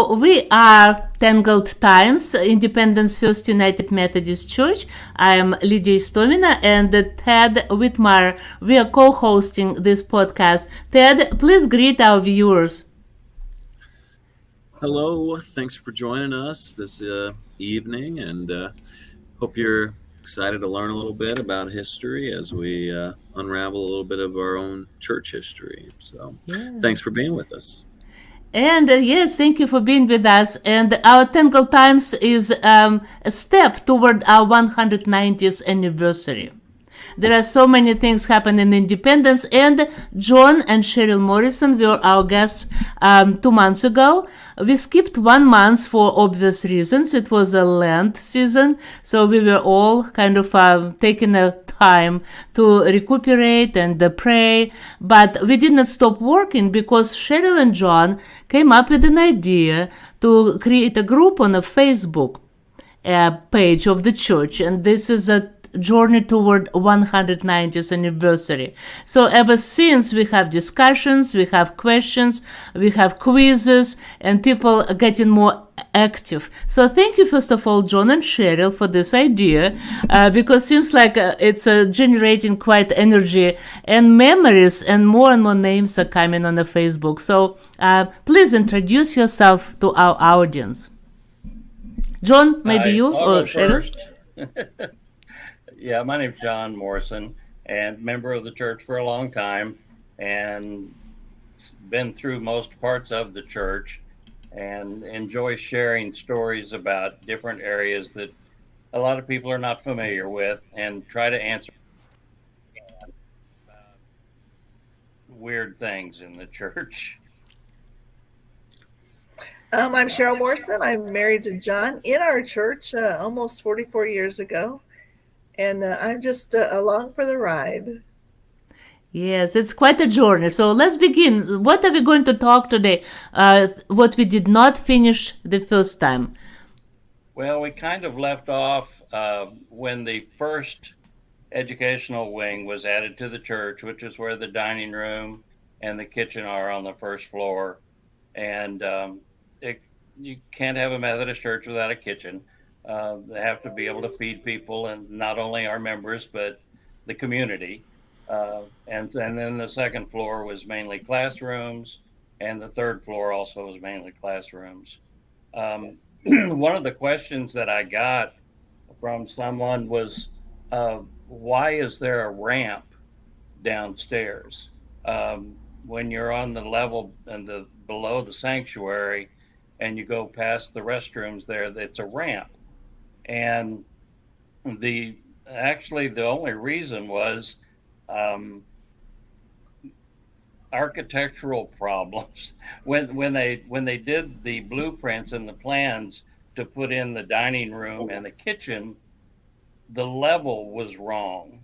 So we are Tangled Times, Independence First United Methodist Church. I am Lydia Istomina and Ted Whitmire. We are co-hosting this podcast. Ted, please greet our viewers. Hello, thanks for joining us this evening, and hope you're excited to learn a little bit about history as we unravel a little bit of our own church history. So, Yeah. thanks for being with us. And yes, thank you for being with us. And our Tangle Times is a step toward our 190th anniversary. There are so many things happening in Independence, and John and Sheryl Morrison were our guests 2 months ago. We skipped 1 month for obvious reasons. It was a Lent season, so we were all kind of taking a time to recuperate and pray. But we did not stop working because Sheryl and John came up with an idea to create a group on a Facebook page of the church, and this is a journey toward 190th anniversary. So ever since, we have discussions, we have questions, we have quizzes, and people are getting more active. So thank you, first of all, John and Sheryl, for this idea, because it seems like it's generating quite energy and memories, and more names are coming on the Facebook. So please introduce yourself to our audience. John, maybe you I'll or go Sheryl? first. Yeah, my name's John Morrison, and member of the church for a long time, and been through most parts of the church, and enjoy sharing stories about different areas that a lot of people are not familiar with, and try to answer weird things in the church. I'm Sheryl Morrison. I'm married to John in our church almost 44 years ago. And I'm just along for the ride. Yes, it's quite a journey. So let's begin. What are we going to talk today? What we did not finish the first time. Well, we kind of left off when the first educational wing was added to the church, which is where the dining room and the kitchen are on the first floor. And you can't have a Methodist church without a kitchen. They have to be able to feed people, and not only our members, but the community. And then the second floor was mainly classrooms, and the third floor also was mainly classrooms. One of the questions that I got from someone was, why is there a ramp downstairs? When you're on the level and the below the sanctuary, and you go past the restrooms there, it's a ramp. And the only reason was architectural problems. When they did the blueprints and the plans to put in the dining room and the kitchen, the level was wrong.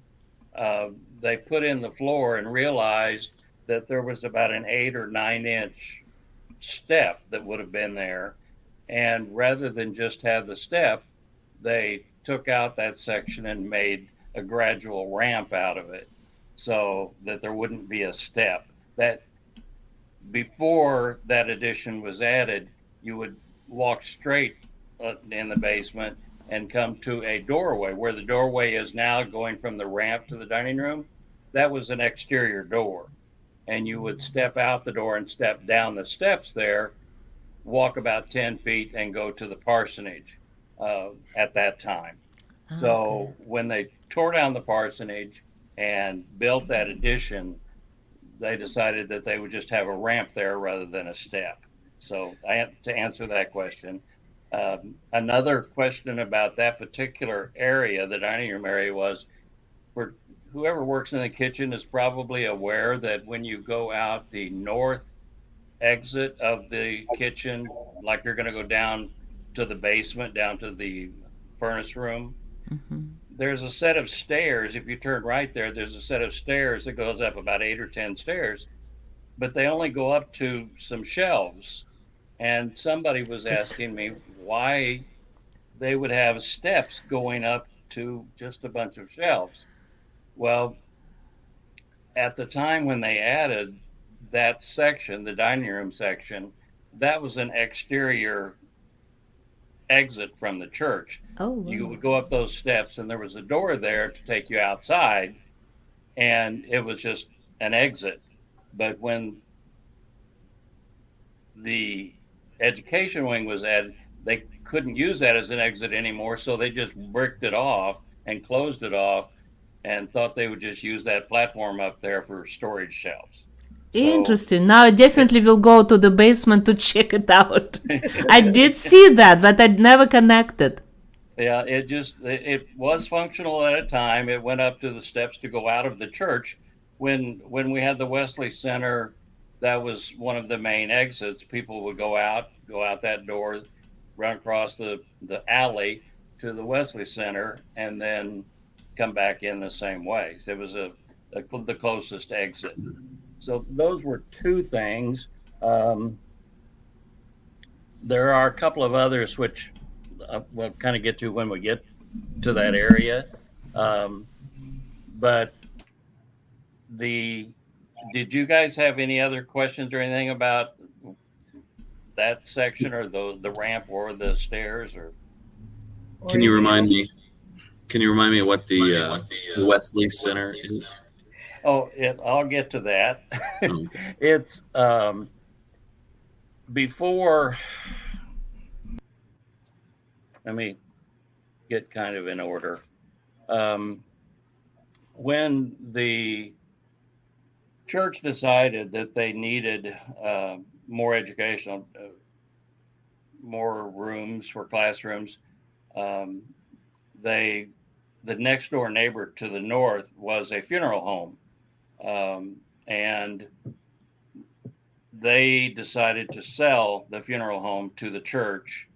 They put in the floor and realized that there was about an 8 or 9 inch step that would have been there, and rather than just have the step, they took out that section and made a gradual ramp out of it so that there wouldn't be a step. That before that addition was added, you would walk straight in the basement and come to a doorway where the doorway is now going from the ramp to the dining room. That was an exterior door, and you would step out the door and step down the steps there, walk about 10 feet and go to the parsonage at that time. So when they tore down the parsonage and built that addition, they decided that they would just have a ramp there rather than a step. So I have to answer that question. Another question about that particular area, the dining room area, was for whoever works in the kitchen is probably aware that when you go out the north exit of the kitchen, like you're going to go down to the basement, down to the furnace room, there's a set of stairs. If you turn right there, there's a set of stairs that goes up about 8 or 10 stairs, but they only go up to some shelves. And somebody was asking me why they would have steps going up to just a bunch of shelves. Well, at the time when they added that section, the dining room section, that was an exterior exit from the church. Oh, wow. You would go up those steps, and there was a door there to take you outside, and it was just an exit. But when the education wing was added, they couldn't use that as an exit anymore, so they just bricked it off and closed it off and thought they would just use that platform up there for storage shelves. Interesting. Now I definitely will go to the basement to check it out. I did see that, but I'd never connected. Yeah, it was functional at a time. It went up to the steps to go out of the church. When we had the Wesley Center, that was one of the main exits. People would go out that door, run across the alley to the Wesley Center, and then come back in the same way. It was the closest exit. So those were two things. There are a couple of others which we'll kind of get to when we get to that area. But did you guys have any other questions or anything about that section, or the ramp or the stairs? Or Can you remind me what the Wesley Center is? Oh, I'll get to that. Okay. It's before. Let me get kind of in order. When the church decided that they needed more educational, more rooms for classrooms, the next door neighbor to the north was a funeral home. And they decided to sell the funeral home to the church.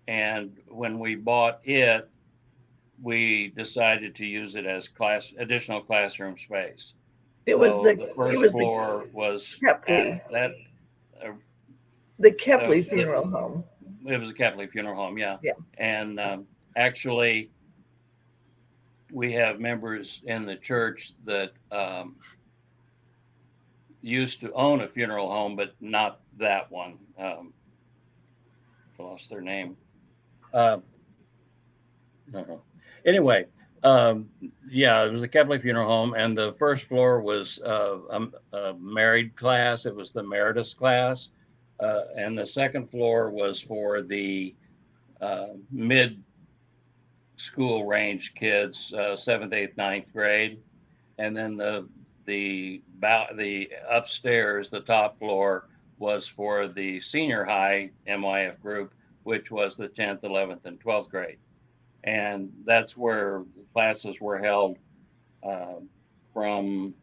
And when we bought it, we decided to use it as additional classroom space. It was So the first floor was Kepley. that. The Kepley Funeral Home. It was a Kepley Funeral Home, yeah. Yeah. And actually, we have members in the church that used to own a funeral home, but not that one. Lost their name. Anyway, yeah, it was a Kepley Funeral Home, and the first floor was a married class. It was the Emeritus class. And the second floor was for the mid-school range kids, 7th, 8th, 9th grade. And then the upstairs, the top floor, was for the senior high MYF group, which was the 10th, 11th, and 12th grade. And that's where classes were held from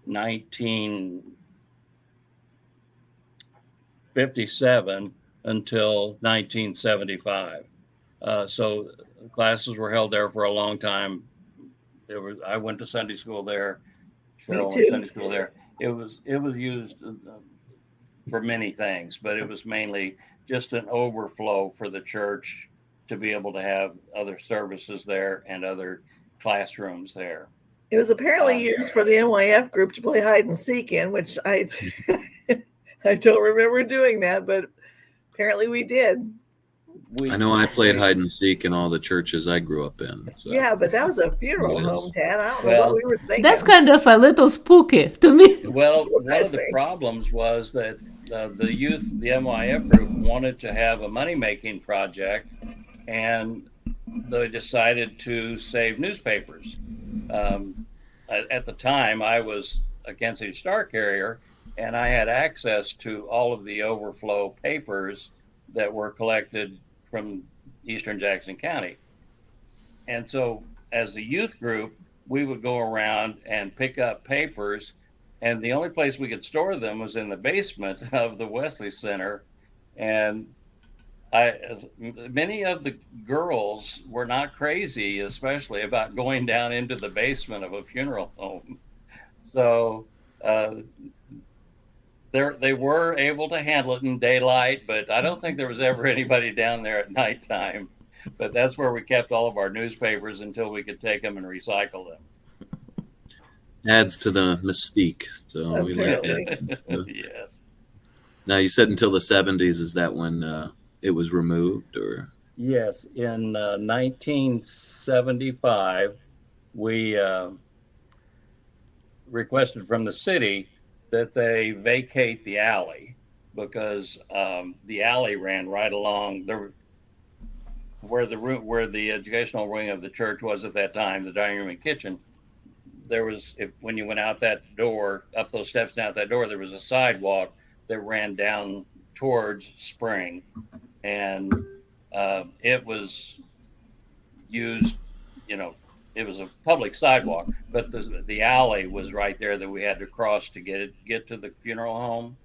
1957 until 1975. So classes were held there for a long time. I went to Sunday school there. Cheryl went to Sunday school there. It was used for many things, but it was mainly just an overflow for the church to be able to have other services there and other classrooms there. It was apparently used for the NYF group to play hide and seek in, which I don't remember doing that, but apparently we did. I know I played hide and seek in all the churches I grew up in. So. Yeah, but that was a funeral home, Tad. I don't know what we were thinking. That's kind of a little spooky to me. Well, one of the problems was that the youth, the MYF group, wanted to have a money-making project, and they decided to save newspapers. At the time, I was a Kansas City Star carrier, and I had access to all of the overflow papers that were collected from Eastern Jackson County. And so as a youth group, we would go around and pick up papers, and the only place we could store them was in the basement of the Wesley Center. And many of the girls were not crazy, especially about going down into the basement of a funeral home. So they were able to handle it in daylight, but I don't think there was ever anybody down there at nighttime. But that's where we kept all of our newspapers until we could take them and recycle them. Adds to the mystique. So we like that. Yes. Now you said until the 70s. Is that when it was removed, or? Yes, in 1975, we requested from the city that they vacate the alley because the alley ran right along where the educational wing of the church was at that time, the dining room and kitchen. There was, when you went out that door, up those steps and out that door, there was a sidewalk that ran down towards Spring, and it was used, it was a public sidewalk, but the alley was right there that we had to cross to get to the funeral home.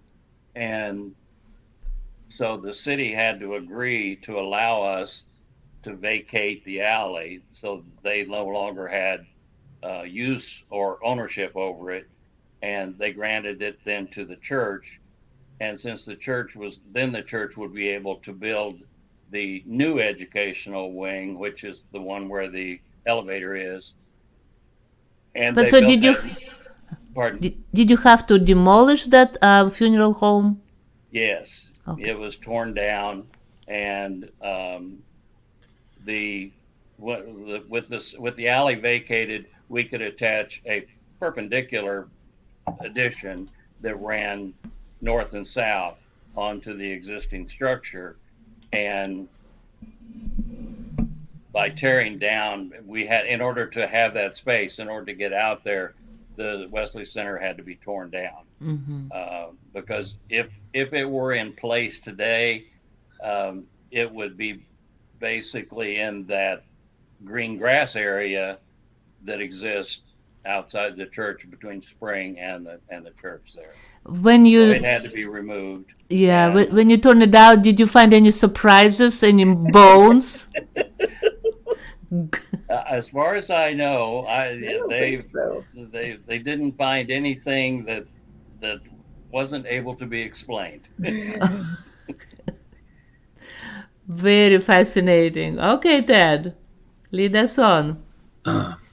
And so the city had to agree to allow us to vacate the alley, so they no longer had use or ownership over it, and they granted it then to the church. And since the church would be able to build the new educational wing, which is the one where the elevator is. And But they so built did you? that- Pardon? Did you have to demolish that funeral home? Yes, Okay. it was torn down, and with the alley vacated, we could attach a perpendicular addition that ran north and south onto the existing structure. And by tearing down, in order to have that space, in order to get out there, the Wesley Center had to be torn down. Mm-hmm. Because if it were in place today, it would be basically in that green grass area that exists outside the church between Spring and the church there. When So you it had to be removed. Yeah, And- when you turned it out, did you find any surprises, any bones? As far as I know, I don't think so. they didn't find anything that wasn't able to be explained. Very fascinating. Okay, Ted, lead us on.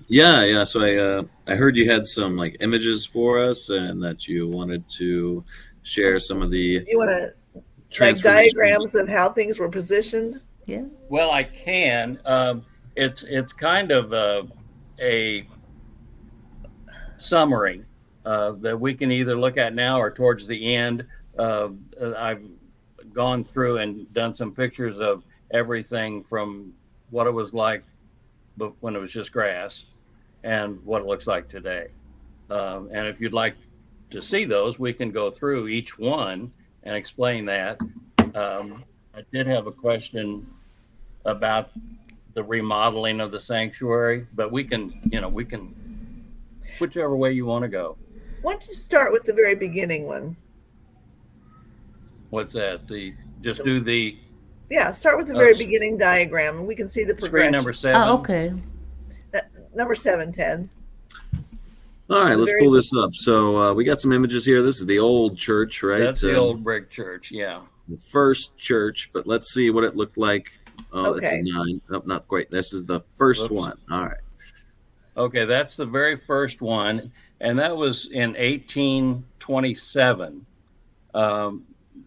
Yeah. So I heard you had some like images for us, and that you wanted to share some of the You want to like transformations. diagrams of how things were positioned? Yeah. Well, I can. It's kind of a summary that we can either look at now or towards the end. I've gone through and done some pictures of everything from what it was like when it was just grass and what it looks like today. And if you'd like to see those, we can go through each one and explain that. I did have a question about the remodeling of the sanctuary, but we can whichever way you want to go. Why don't you start with the very beginning one? What's that? Do the Yeah, start with the very s- beginning diagram, and we can see the screen progression. number 7. Oh, okay. Number 7, Ted. All right, let's Very- pull this up. So we got some images here. This is the old church, right? That's the old brick church. Yeah. The first church, but let's see what it looked like. Oh, this Okay. is 9. Nope, not quite. This is the first Whoops. one. All right. Okay, that's the very first one, and that was in 1827.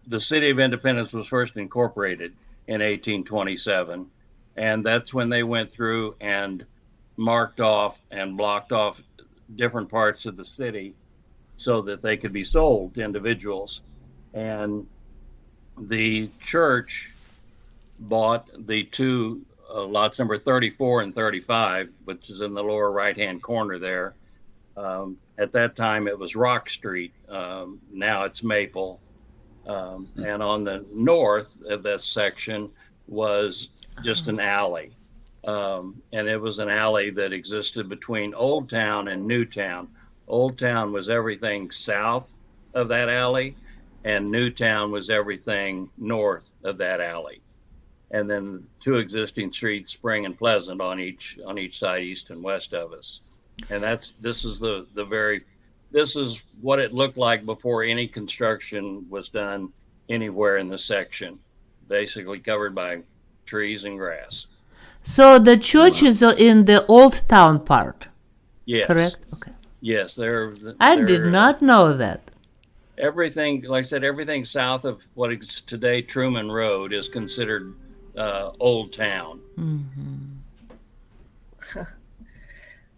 The City of Independence was first incorporated in 1827, and that's when they went through and marked off and blocked off different parts of the city so that they could be sold to individuals. And the church bought the two lots number 34 and 35, which is in the lower right-hand corner there. At that time, it was Rock Street. Now it's Maple. And on the north of this section was just an alley. And it was an alley that existed between Old Town and New Town. Old Town was everything south of that alley, and New Town was everything north of that alley. And then two existing streets, Spring and Pleasant, on each side, east and west of us. And this is this is what it looked like before any construction was done anywhere in the section. Basically covered by trees and grass. So the church is in the old town part, Yes. correct? Okay. Yes, I did not know that. everything, like I said, everything south of what is today Truman Road is considered Old Town.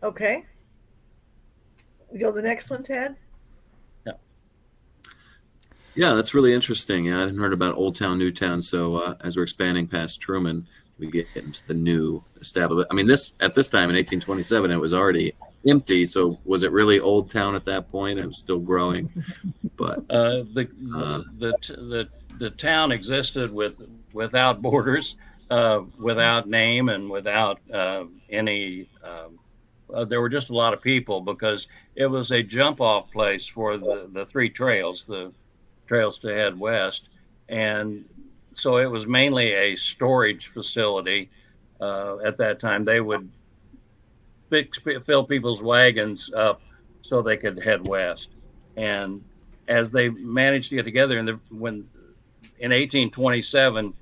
Okay. We go to the next one, Ted? Yeah, that's really interesting. I hadn't heard about Old Town, New Town. So as we're expanding past Truman, we get into the new establishment. I mean, at this time in 1827, it was already empty. So was it really Old Town at that point? It was still growing, but The town existed without borders, without name, and without any. There were just a lot of people because it was a jump off place for the three trails, the trails to head west, and so it was mainly a storage facility. At that time, they would fill people's wagons up so they could head west, and as they managed to get together, in 1827,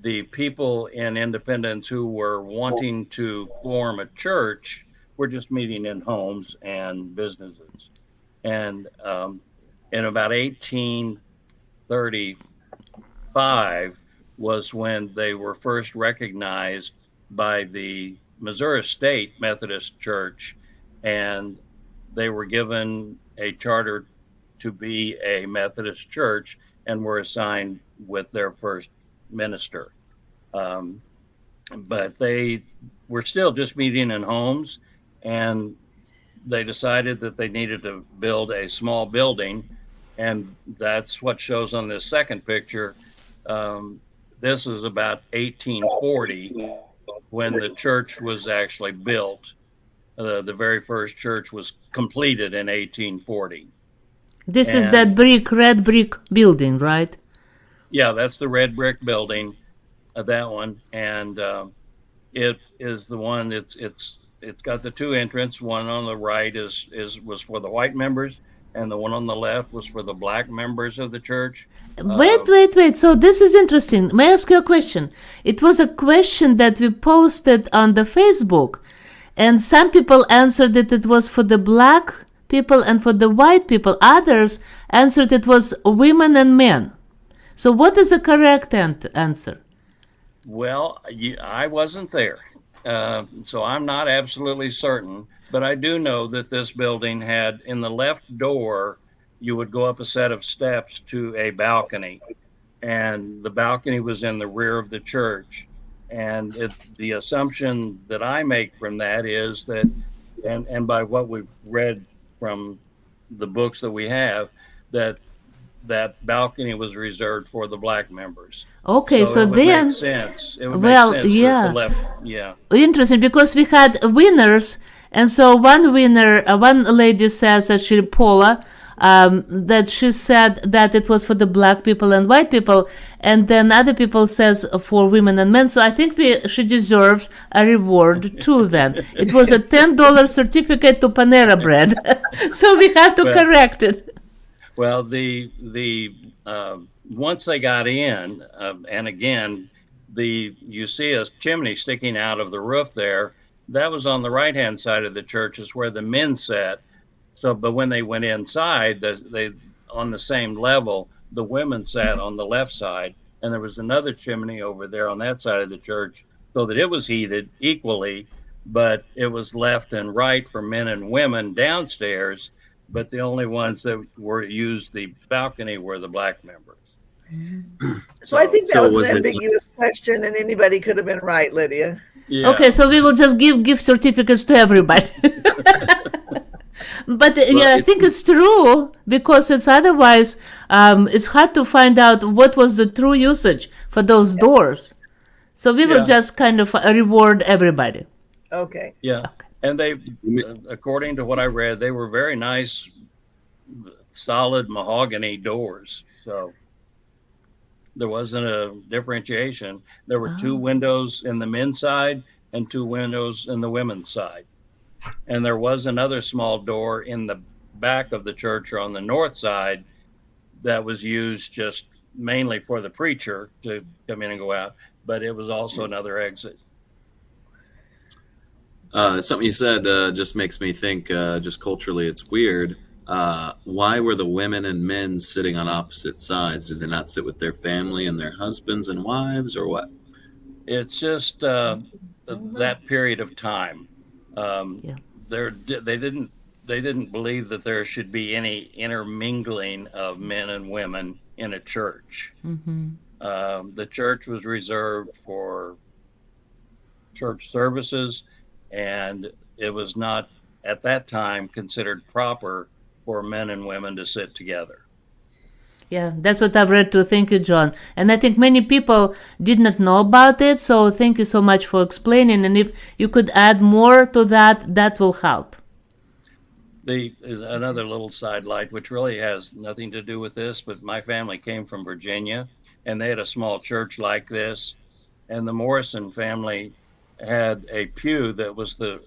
the people in Independence who were wanting to form a church were just meeting in homes and businesses, and in about 1835 was when they were first recognized by the Missouri State Methodist Church, and they were given a charter to be a Methodist church and were assigned with their first minister. But they were still just meeting in homes, and they decided that they needed to build a small building, and that's what shows on this second picture. This is about 1840 when the church was actually built. The very first church was completed in 1840. This is that red brick building, right? Yeah, that's the red brick building, that one, and it is the one it's got the two entrances. One on the right was for the white members, and the one on the left was for the black members of the church. Wait. So this is interesting. May I ask you a question? It was a question that we posted on the Facebook, and some people answered that it was for the black people and for the white people. Others answered it was women and men. So what is the correct answer? Well, I wasn't there, so I'm not absolutely certain. But I do know that this building had, in the left door, you would go up a set of steps to a balcony, and the balcony was in the rear of the church. And the assumption that I make from that is that, and by what we've read from the books that we have, that balcony was reserved for the black members. Okay, so it would then, make sense. It would well, make sense yeah. that the left, yeah. Interesting, because we had winners, and so one lady says, actually Paula, that she said that it was for the black people and white people, and then other people says for women and men. So I think she deserves a reward too. Then it was a $10 certificate to Panera Bread, so we have to correct it. Well, the once they got in, and again, you see a chimney sticking out of the roof there. That was on the right-hand side of the church, is where the men sat. So, but when they went inside, they on the same level, the women sat on the left side, and there was another chimney over there on that side of the church, so that it was heated equally, but it was left and right for men and women downstairs. But the only ones that used the balcony were the black members. So I think that was an ambiguous question, and anybody could have been right, Lydia. Yeah. Okay, so we will just give gift certificates to everybody. But I think it's true, because it's otherwise it's hard to find out what was the true usage for those doors. So we will just kind of reward everybody. Okay. Yeah. Okay. And they, according to what I read, they were very nice, solid mahogany doors. So there wasn't a differentiation. There were two windows in the men's side and two windows in the women's side. And there was another small door in the back of the church, or on the north side, that was used just mainly for the preacher to come in and go out. But it was also another exit. Something you said just makes me think, just culturally, it's weird. Why were the women and men sitting on opposite sides? Did they not sit with their family and their husbands and wives, or what? It's just that period of time. Um, Yeah. they didn't believe that there should be any intermingling of men and women in a church. Mm-hmm. The church was reserved for church services, and it was not at that time considered proper for men and women to sit together. Yeah, that's what I've read too. Thank you, John. And I think many people did not know about it, so thank you so much for explaining. And if you could add more to that, that will help. Another little sidelight, which really has nothing to do with this, but my family came from Virginia, and they had a small church like this, and the Morrison family had a pew that was the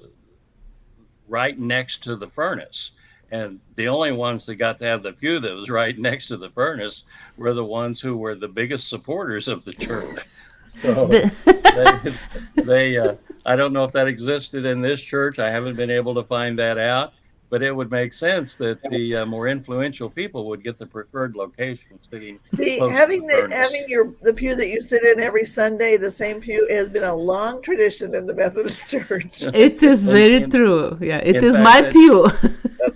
right next to the furnace. And the only ones that got to have the pew that was right next to the furnace were the ones who were the biggest supporters of the church. So I don't know if that existed in this church. I haven't been able to find that out, but it would make sense that the more influential people would get the preferred location, sitting See, close to having the furnace. the pew that you sit in every Sunday, the same pew, has been a long tradition in the Methodist Church. It is very true. Yeah, it is my pew.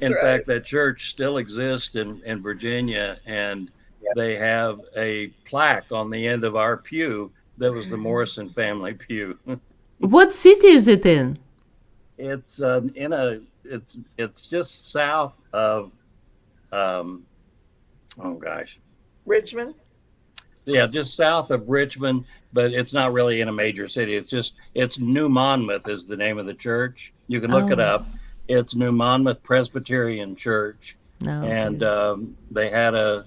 In fact, that church still exists in Virginia, and they have a plaque on the end of our pew that was the Morrison family pew. What city is it in? It's it's just south of oh gosh, Richmond? yeah, just south of Richmond, but it's not really in a major city. It's New Monmouth is the name of the church. You can look it up. It's New Monmouth Presbyterian Church, and they had an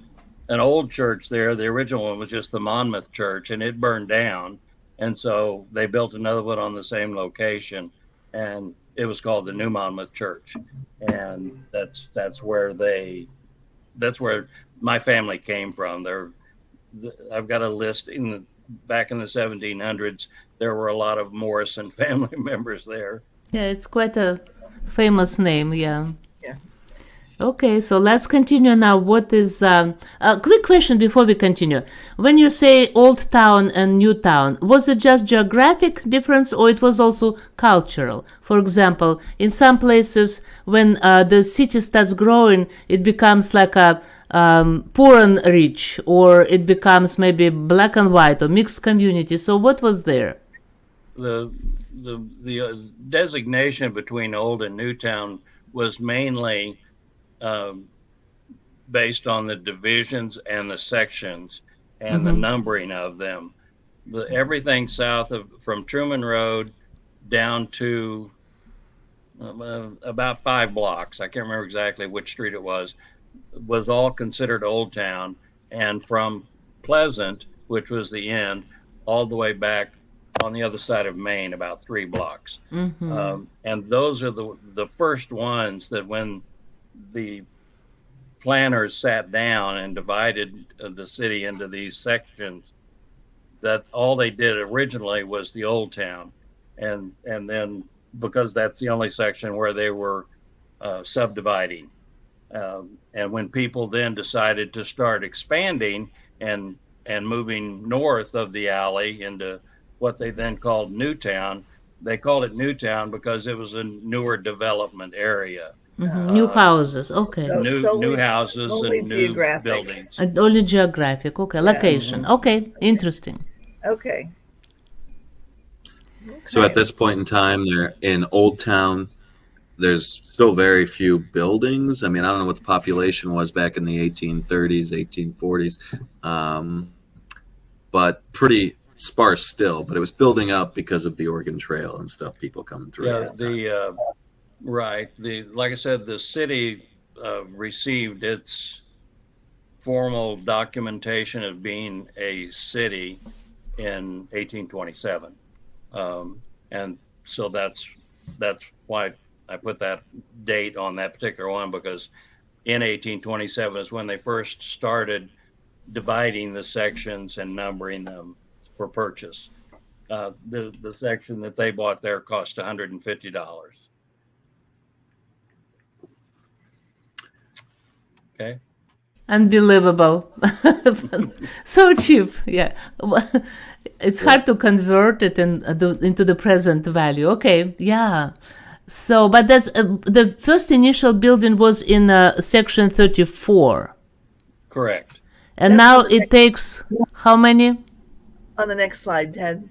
old church there. The original one was just the Monmouth Church, and it burned down, and so they built another one on the same location, and it was called the New Monmouth Church, and that's where my family came from. I've got a list back in the 1700s. There were a lot of Morrison family members there. Yeah, it's quite a famous name. Yeah. Yeah. Okay, so let's continue now. What is a quick question before we continue? When you say Old Town and New Town, was it just geographic difference, or it was also cultural? For example, in some places, when the city starts growing, it becomes like a poor and rich, or it becomes maybe black and white or mixed community. So what was there? The designation between Old and New Town was mainly based on the divisions and the sections and the numbering of them. Everything south from Truman Road down to about 5 blocks, I can't remember exactly which street it was all considered Old Town. And from Pleasant, which was the end, all the way back on the other side of Maine, about 3 blocks. And those are the first ones that when the planners sat down and divided the city into these sections, that all they did originally was the Old Town. And then because that's the only section where they were subdividing. And when people then decided to start expanding and moving north of the alley into what they then called Newtown, they called it Newtown because it was a newer development area. New houses, okay. New houses and new geographic. buildings. And only geographic, okay. Location, okay. Interesting. Okay. So at this point in time, they're in Old Town. There's still very few buildings. I mean, I don't know what the population was back in the 1830s, 1840s, but pretty sparse still. But it was building up because of the Oregon Trail and stuff, people coming through. Yeah, right. Like I said, the city received its formal documentation of being a city in 1827, and so that's why I put that date on that particular one, because in 1827 is when they first started dividing the sections and numbering them for purchase. The section that they bought there cost $150. Okay. Unbelievable. So cheap. Yeah. It's hard to convert it into the present value. Okay. Yeah. So, but that's the first initial building was in section 34. Correct. And That's now on the it takes how many? On the next slide, Ted.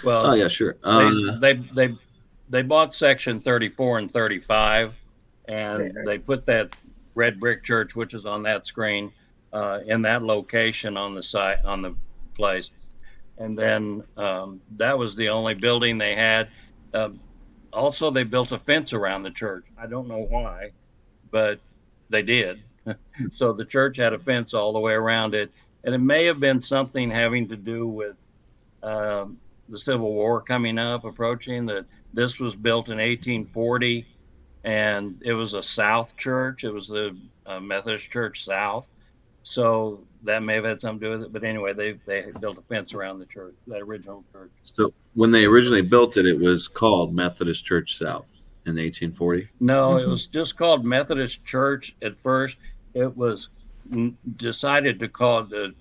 Well, Oh yeah, sure. they bought section 34 and 35, and There. they put that red brick church, which is on that screen, in that location on the site on the place. And then that was the only building they had. Also, they built a fence around the church. I don't know why, but they did. So the church had a fence all the way around it, and it may have been something having to do with the Civil War coming up, approaching. That this was built in 1840, and it was a South church. It was the Methodist Church South, so that may have had something to do with it. But anyway, they built a fence around the church, that original church. So when they originally built it, it was called Methodist Church South in 1840. No, it was just called Methodist Church at first. It was decided to call it.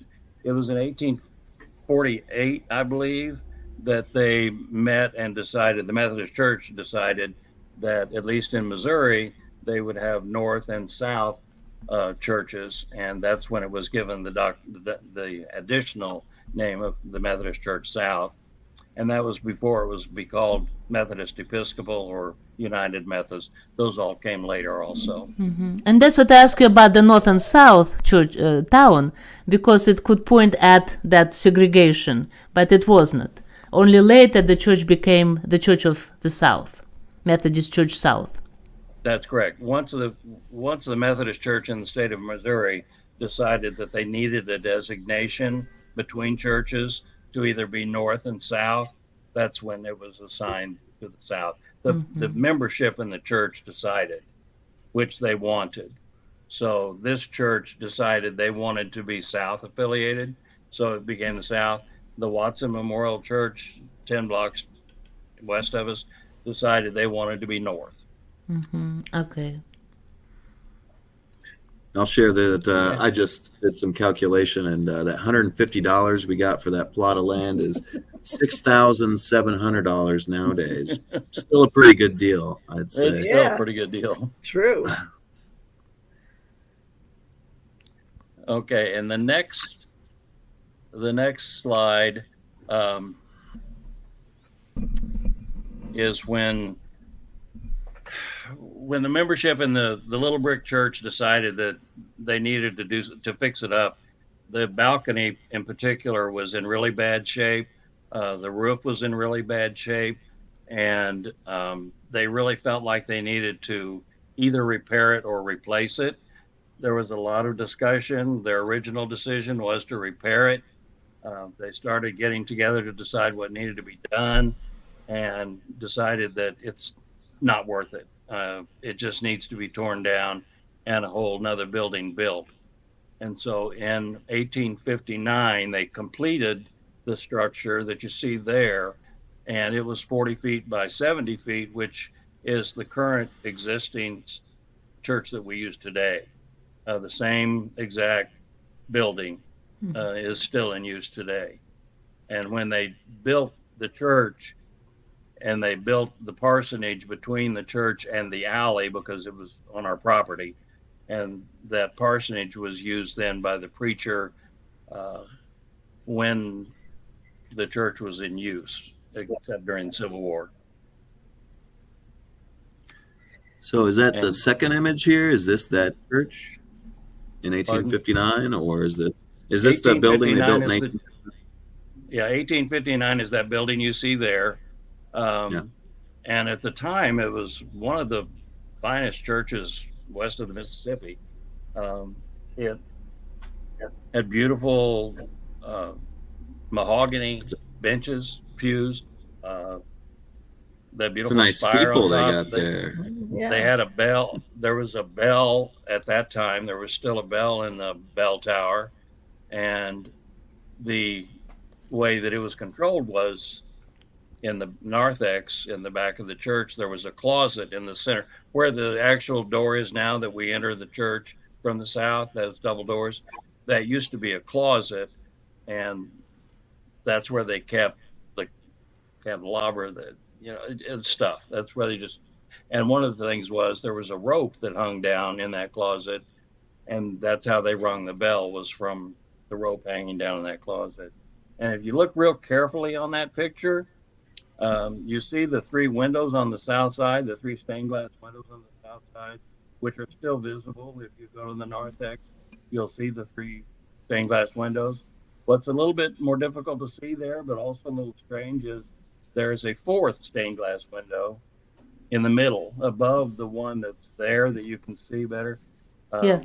It was in 1848, I believe, that they met and decided. The Methodist Church decided that at least in Missouri they would have North and South churches, and that's when it was given the additional name of the Methodist Church South. And that was before it was be called Methodist Episcopal or United Methodist. Those all came later also. And that's what I asked you about the North and South church town, because it could point at that segregation, but it wasn't. Only later the church became the Church of the South, Methodist Church South. That's correct. Once the Methodist Church in the state of Missouri decided that they needed a designation between churches to either be North and South, that's when it was assigned to the South. The membership in the church decided which they wanted. So this church decided they wanted to be South affiliated, so it became the South. The Watson Memorial Church, 10 blocks west of us, decided they wanted to be North. Okay. I'll share that I just did some calculation, and that $150 we got for that plot of land is $6,700 nowadays. Still a pretty good deal, I'd say. It's still a pretty good deal. True. Okay, and the next slide is when the membership in the Little Brick Church decided that they needed to fix it up. The balcony in particular was in really bad shape. The roof was in really bad shape, and they really felt like they needed to either repair it or replace it. There was a lot of discussion. Their original decision was to repair it. They started getting together to decide what needed to be done, and decided that it's not worth it. It just needs to be torn down and a whole nother building built. And so in 1859, they completed the structure that you see there, and it was 40 feet by 70 feet, which is the current existing church that we use today. The same exact building is still in use today. And when they built the church, and they built the parsonage between the church and the alley because it was on our property, and that parsonage was used then by the preacher when the church was in use, except during the Civil War. So is that the second image here? Is this that church in 1859, or is this the building they built in 1859? Yeah, 1859 is that building you see there. And at the time, it was one of the finest churches west of the Mississippi. It had beautiful mahogany benches, pews. That beautiful it's a nice steeple they got there. Yeah. They had a bell. There was a bell at that time. There was still a bell in the bell tower, and the way that it was controlled was in the narthex in the back of the church. There was a closet in the center where the actual door is now that we enter the church. from the south, those double doors, that used to be a closet, and that's where they kept the candelabra, stuff. That's where they just. And one of the things was there was a rope that hung down in that closet, and that's how they rung the bell, was from the rope hanging down in that closet. And if you look real carefully on that picture, you see the three windows on the south side, the three stained glass windows on the south side, which are still visible. If you go to the narthex, you'll see the three stained glass windows. What's a little bit more difficult to see there, but also a little strange, is there is a fourth stained glass window in the middle, above the one that's there that you can see better. Yeah.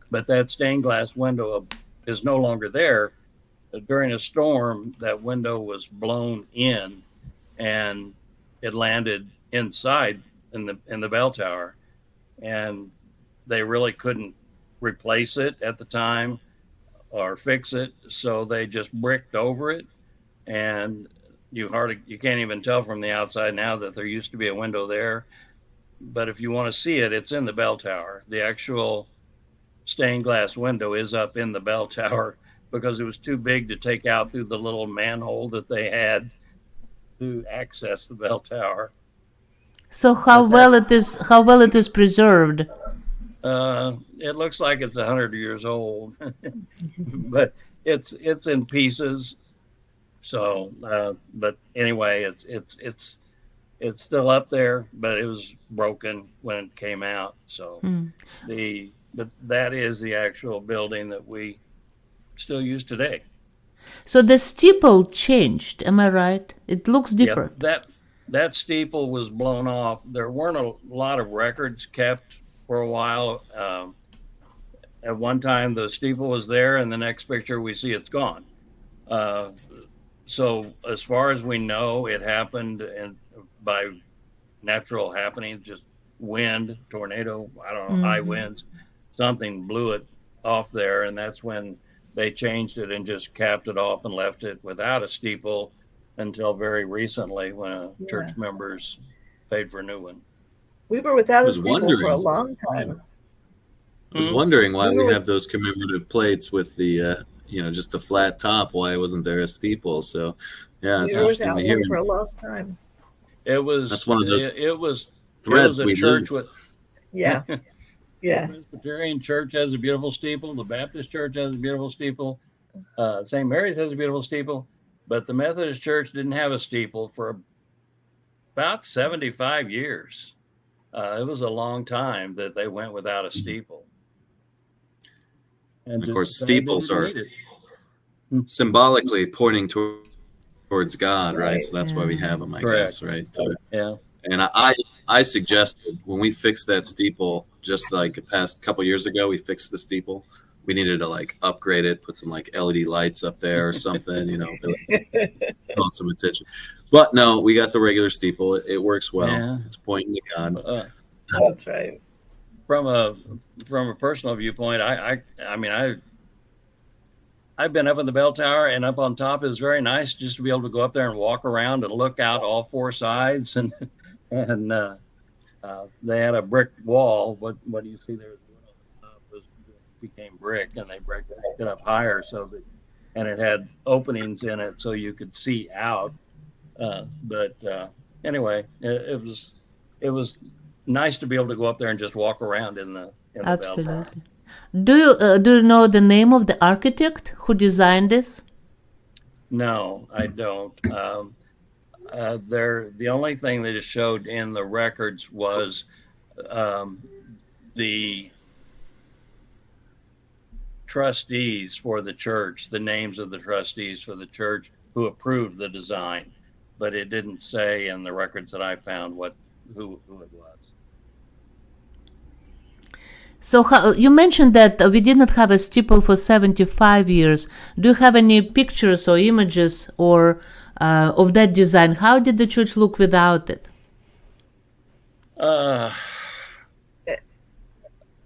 But that stained glass window is no longer there. During a storm, that window was blown in, and it landed inside in the bell tower, and they really couldn't replace it at the time or fix it, so they just bricked over it, and you can't even tell from the outside now that there used to be a window there. But if you want to see it, it's in the bell tower. The actual stained glass window is up in the bell tower, because it was too big to take out through the little manhole that they had to access the bell tower. So how well it is preserved? It looks like it's 100 years old, but it's in pieces. So, but anyway, it's still up there, but it was broken when it came out. So but that is the actual building that we still use today. So the steeple changed, am I right? It looks different. Yeah, that steeple was blown off. There weren't a lot of records kept for a while. At one time, the steeple was there, and the next picture we see it's gone. So as far as we know, it happened by natural happenings, just wind, tornado, I don't know, high winds, something blew it off there, and that's when they changed it and just capped it off and left it without a steeple until very recently, when church members paid for a new one. We were without a steeple for a long time. I was wondering why we have those commemorative plates with the, just a flat top. Why wasn't there a steeple? So, yeah, it's interesting to hear. For a long time. That's one of those threads we lose. Yeah. Yeah. The Presbyterian Church has a beautiful steeple. The Baptist Church has a beautiful steeple. St. Mary's has a beautiful steeple. But the Methodist Church didn't have a steeple for about 75 years. It was a long time that they went without a steeple. And of course, steeples are symbolically pointing towards God, right? So that's why we have them, I guess, right? Yeah. And I suggested when we fixed that steeple, just like the past couple years ago, we fixed the steeple. We needed to upgrade it, put some LED lights up there or something, call some attention. But no, we got the regular steeple. It works well. Yeah. It's pointing to God. That's right. From a personal viewpoint, I've been up in the bell tower, and up on top is very nice just to be able to go up there and walk around and look out all four sides. And they had a brick wall. What do you see there? Became brick, and they bricked it up higher and it had openings in it so you could see out. But anyway, it was nice to be able to go up there and just walk around in the Absolutely. bell tower. Do you know the name of the architect who designed this? No, I don't. The only thing that is showed in the records was the trustees for the church, the names of the trustees for the church who approved the design, but it didn't say in the records that I found who it was. So you mentioned that we did not have a steeple for 75 years. Do you have any pictures or images of that design? How did the church look without it?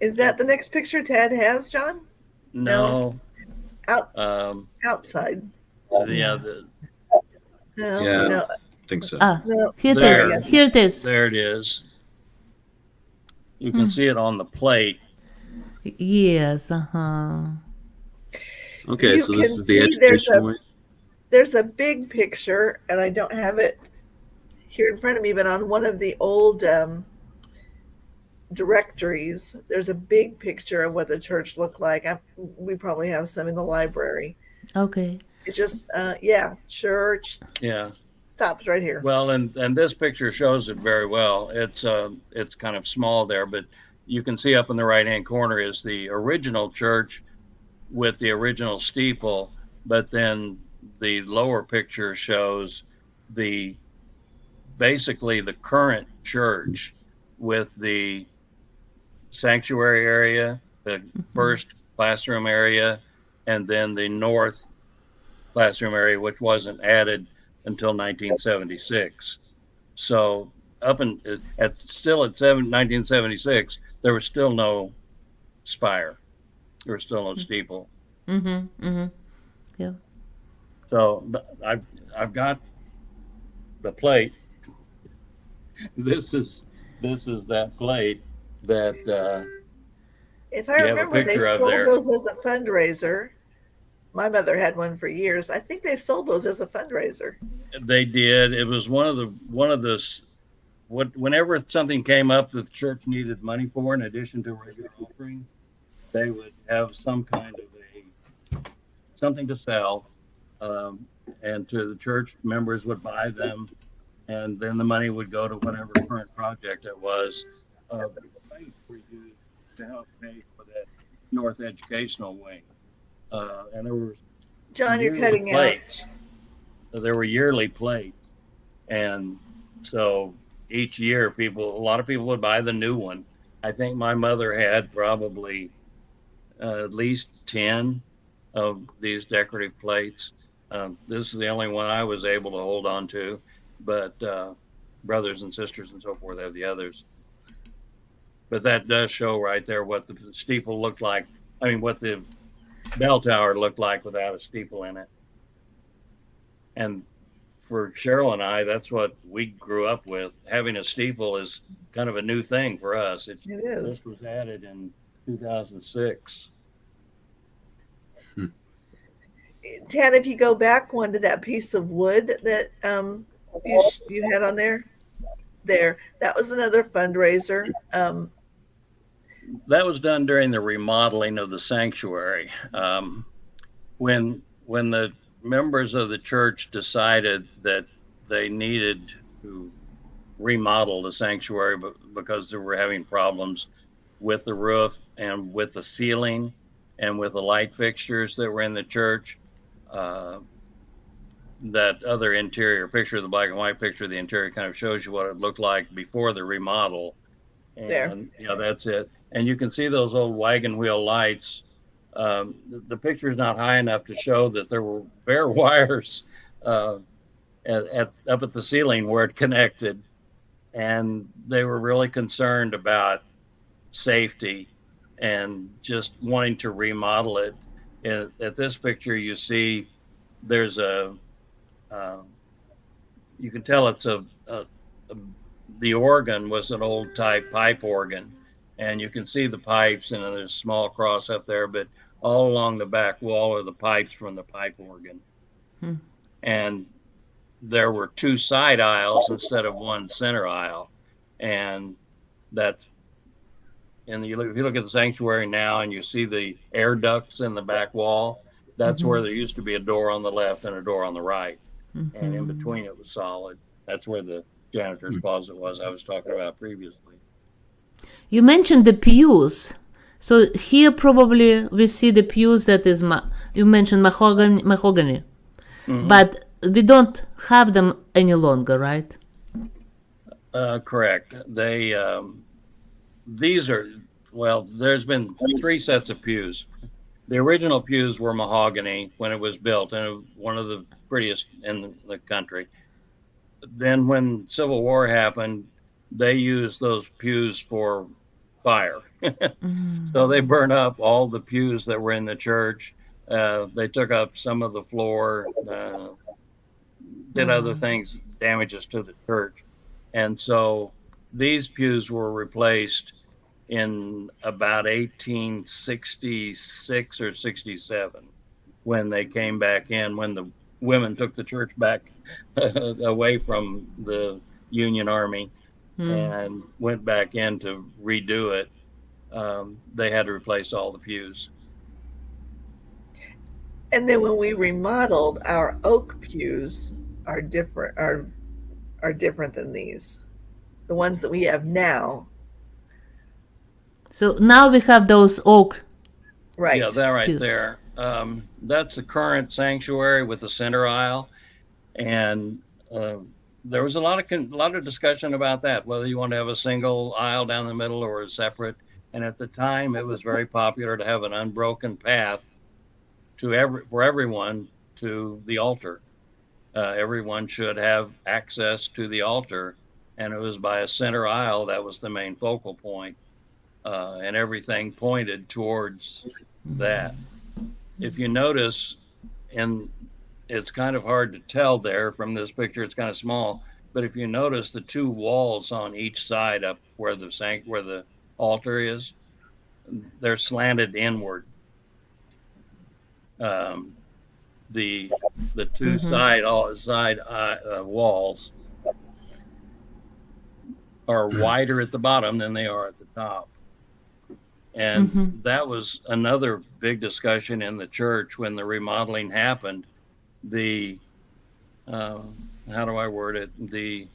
Is that the next picture Ted has, John? No. Outside. Yeah. No. I think so. No. Here it is. There it is. You can see it on the plate. Yes, uh-huh. Okay, You so this can is the see educational wing. there's a big picture, and I don't have it here in front of me, but on one of the old directories, there's a big picture of what the church looked like. We probably have some in the library. Okay. It just, yeah, church Yeah. stops right here. Well, and this picture shows it very well. It's kind of small there, but you can see up in the right-hand corner is the original church with the original steeple, but then the lower picture shows the basically the current church with the sanctuary area, the first classroom area, and then the north classroom area, which wasn't added until 1976. So up in still at 1976, there was still no spire. There was still no steeple. Mm-hmm. Mm-hmm. Yeah. So I've got the plate. This is that plate that If I you have a remember, they picture of sold there. those as a fundraiser. My mother had one for years. I think they sold those as a fundraiser. They did. It was one of the whenever something came up that the church needed money for, in addition to regular offering, they would have some kind of something to sell, and to the church members would buy them, and then the money would go to whatever current project it was. The plates were used to help pay for that North Educational Wing, and there were John, you're yearly cutting out. plates. So there were yearly plates, and so each year a lot of people would buy the new one. I think my mother had probably at least 10 of these decorative plates. This is the only one I was able to hold on to, but brothers and sisters and so forth have the others. But that does show right there what the steeple looked like. I mean, what the bell tower looked like without a steeple in it. And for Sheryl and I, that's what we grew up with. Having a steeple is kind of a new thing for us. It is. This was added in 2006. Tad, if you go back one to that piece of wood that you had on there, that was another fundraiser. That was done during the remodeling of the sanctuary. When the members of the church decided that they needed to remodel the sanctuary because they were having problems with the roof and with the ceiling and with the light fixtures that were in the church. That other interior picture, the black and white picture of the interior, kind of shows you what it looked like before the remodel. And There. yeah, that's it. And you can see those old wagon wheel lights. The picture is not high enough to show that there were bare wires up at the ceiling where it connected, and they were really concerned about safety and just wanting to remodel it. And at this picture, you see there's you can tell it's the organ was an old type pipe organ, and you can see the pipes, and there's a small cross up there, but all along the back wall are the pipes from the pipe organ. And there were two side aisles instead of one center aisle. And if you look at the sanctuary now and you see the air ducts in the back wall, that's where there used to be a door on the left and a door on the right. And in between it was solid. That's where the janitor's closet was I was talking about previously. You mentioned the pews. So here probably we see the pews that is, you mentioned mahogany. But we don't have them any longer, right? Correct. There's been 3 sets of pews. The original pews were mahogany when it was built, and one of the prettiest in the country. Then when Civil War happened, they used those pews for fire. So they burned up all the pews that were in the church. They took up some of the floor, did other things, damages to the church. And so these pews were replaced in about 1866 or 67 when they came back in, when the women took the church back away from the Union Army and went back in to redo it. They had to replace all the pews. And then when we remodeled, our oak pews are different than these. The ones that we have now. So now we have those oak. Right. Yeah, that right pews. there. That's the current sanctuary with the center aisle, and there was a lot of discussion about that, whether you want to have a single aisle down the middle or a separate. And at the time, it was very popular to have an unbroken path for everyone to the altar. Everyone should have access to the altar, and it was by a center aisle that was the main focal point, and everything pointed towards that. If you notice, and it's kind of hard to tell there from this picture, it's kind of small, but if you notice the two walls on each side up where the altar is, they're slanted inward. The two side walls are wider at the bottom than they are at the top. And that was another big discussion in the church when the remodeling happened. The how do I word it? The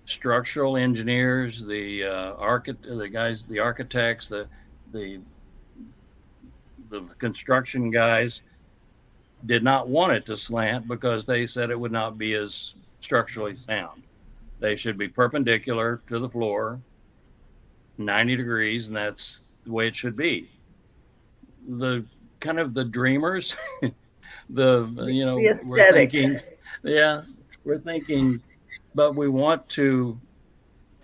structural engineers, the architects, the construction guys did not want it to slant because they said it would not be as structurally sound. They should be perpendicular to the floor, 90 degrees, and that's the way it should be. The kind of the dreamers, The aesthetic. we're thinking, but we want to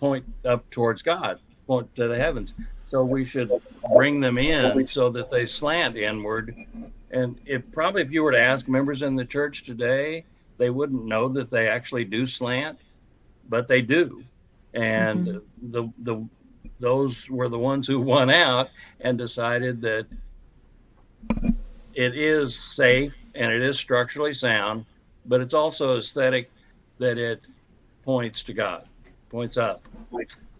point up towards God, point to the heavens. So we should bring them in so that they slant inward. And if you were to ask members in the church today, they wouldn't know that they actually do slant, but they do. And those were the ones who won out and decided that it is safe and it is structurally sound, but it's also aesthetic, that it points to God, points up.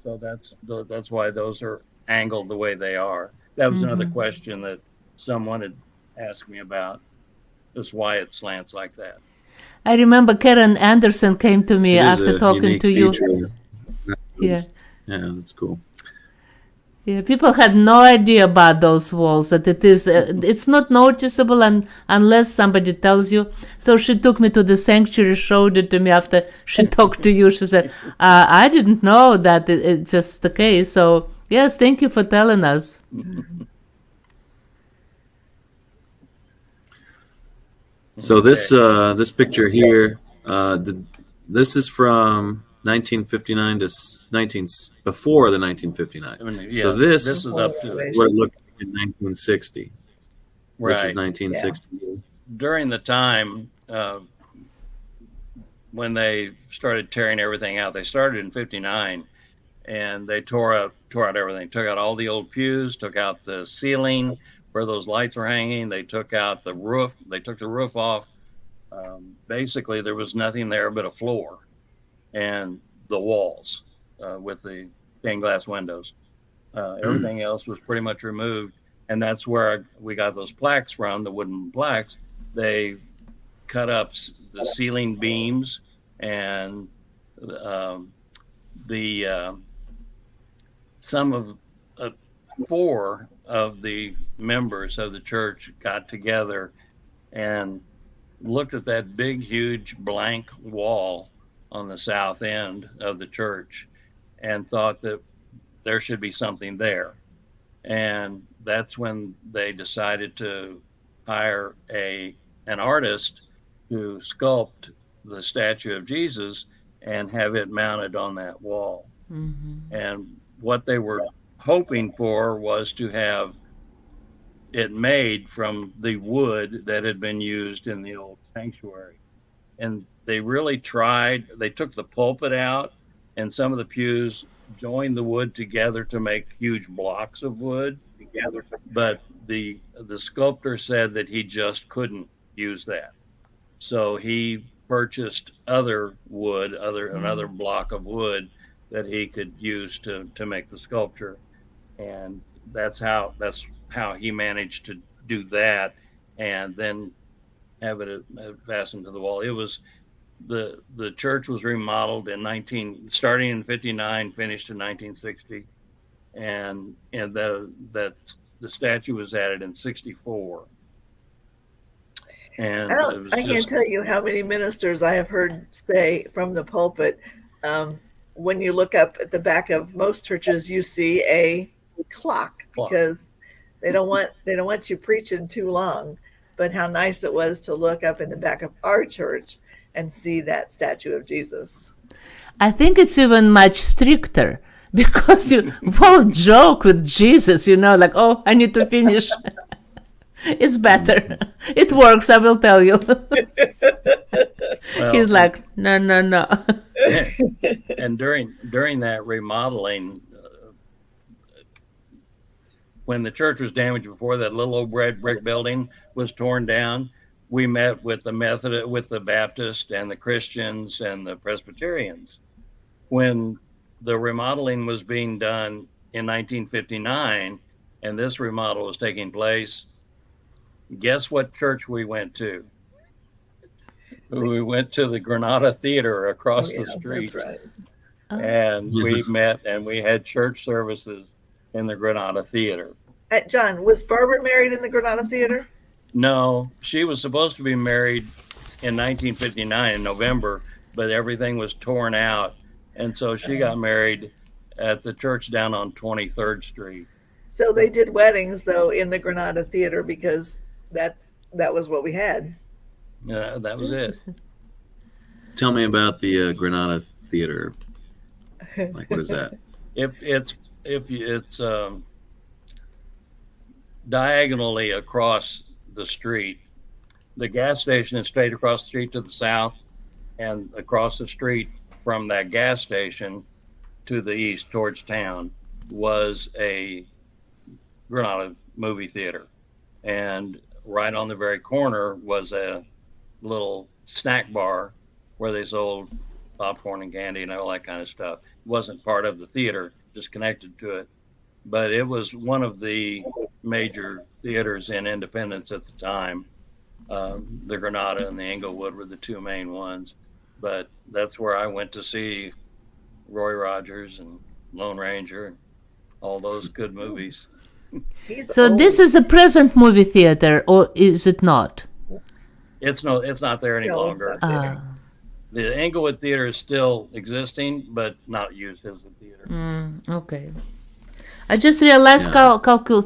So that's why those are angled the way they are. That was another question that someone had asked me about, just why it slants like that. I remember Karen Anderson came to me after talking to you. Yeah, that's cool. Yeah, people had no idea about those walls, that it is, it's not noticeable unless somebody tells you. So she took me to the sanctuary, showed it to me after she talked to you. She said, I didn't know that it's just the case. So yes, thank you for telling us. So this picture here, this is from 1959 to before the 1959. So this is up to what it looked like in 1960. Right. This is 1960. Yeah. During the time when they started tearing everything out, they started in 59, and they tore out everything. Took out all the old pews, took out the ceiling where those lights were hanging. They took out the roof. They took the roof off. Basically, there was nothing there but a floor and the walls with the stained glass windows. Everything else was pretty much removed, and that's where we got those plaques from, the wooden plaques. They cut up the ceiling beams, and some of 4 of the members of the church got together and looked at that big, huge blank wall on the south end of the church and thought that there should be something there. And that's when they decided to hire an artist to sculpt the statue of Jesus and have it mounted on that wall. And what they were hoping for was to have it made from the wood that had been used in the old sanctuary. And they really tried. They took the pulpit out, and some of the pews join the wood together to make huge blocks of wood. But the sculptor said that he just couldn't use that. So he purchased other wood, another block of wood that he could use to make the sculpture. And that's how he managed to do that, and then have it fastened to the wall. It was the church was remodeled starting in 59, finished in 1960, and the statue was added in 64. And I can't tell you how many ministers I have heard say from the pulpit, when you look up at the back of most churches, you see a clock, because they don't want you preaching too long. But how nice it was to look up in the back of our church and see that statue of Jesus. I think it's even much stricter, because you won't joke with Jesus, like, oh, I need to finish. It's better. It works, I will tell you. Well, he's like, no. And during that remodeling, when the church was damaged before, that little old red brick building was torn down, we met with the Baptist and the Christians and the Presbyterians. When the remodeling was being done in 1959 and this remodel was taking place, guess what church we went to? We went to the Granada Theater across the street. That's right. And we met and we had church services in the Granada Theater. John, was Barbara married in the Granada Theater? No, she was supposed to be married in 1959 in November, but everything was torn out. And so she got married at the church down on 23rd Street. So they did weddings, though, in the Granada Theater, because that was what we had. Yeah, that was it. Tell me about the Granada Theater. Like, what is that? If it's diagonally across the street, the gas station is straight across the street to the south, and across the street from that gas station to the east towards town was a Granada movie theater, and right on the very corner was a little snack bar where they sold popcorn and candy and all that kind of stuff. It wasn't part of the theater, just connected to it, but it was one of the major theaters in Independence at the time. The Granada and the Englewood were the two main ones, but that's where I went to see Roy Rogers and Lone Ranger and all those good movies. So this is a present movie theater, or is it not? It's not there any longer. The Englewood Theater is still existing, but not used as a theater. Okay. I just realized,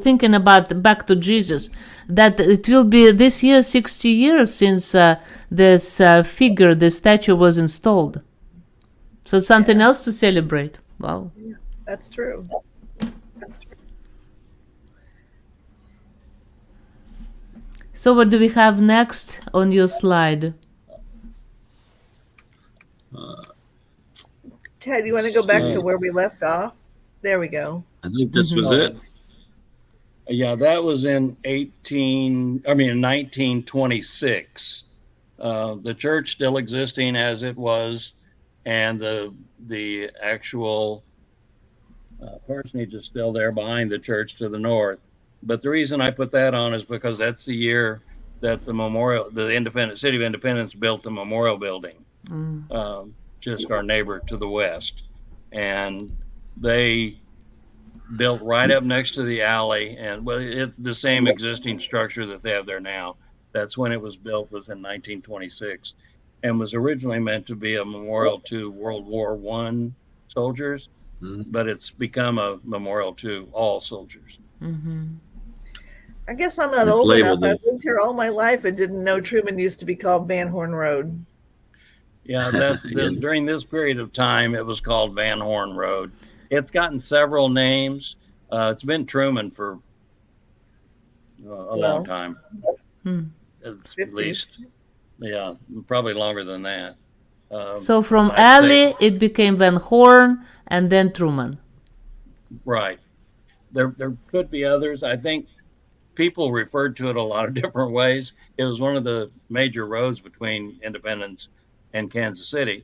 thinking about Back to Jesus, that it will be this year 60 years since this figure, the statue, was installed. So it's something else to celebrate. Wow. Yeah, that's true. So what do we have next on your slide? Ted, you want to go back to where we left off? There we go. I think this was it. Yeah, that was in 1926. The church still existing as it was, and the actual parsonage is still there behind the church to the north. But the reason I put that on is because that's the year that the City of Independence built the memorial building, just our neighbor to the west. And they built right up next to the alley, and it's the same existing structure that they have there now. That's when it was built, was in 1926, and was originally meant to be a memorial to World War I soldiers, but it's become a memorial to all soldiers. I guess I'm not old enough. I've lived here all my life and didn't know Truman used to be called Van Horn Road. Yeah, during this period of time, it was called Van Horn Road. It's gotten several names. It's been Truman for a long time, at least. Yeah, probably longer than that. So from I'd Alley, say- it became Van Horn and then Truman. Right. There could be others. I think people referred to it a lot of different ways. It was one of the major roads between Independence and Kansas City.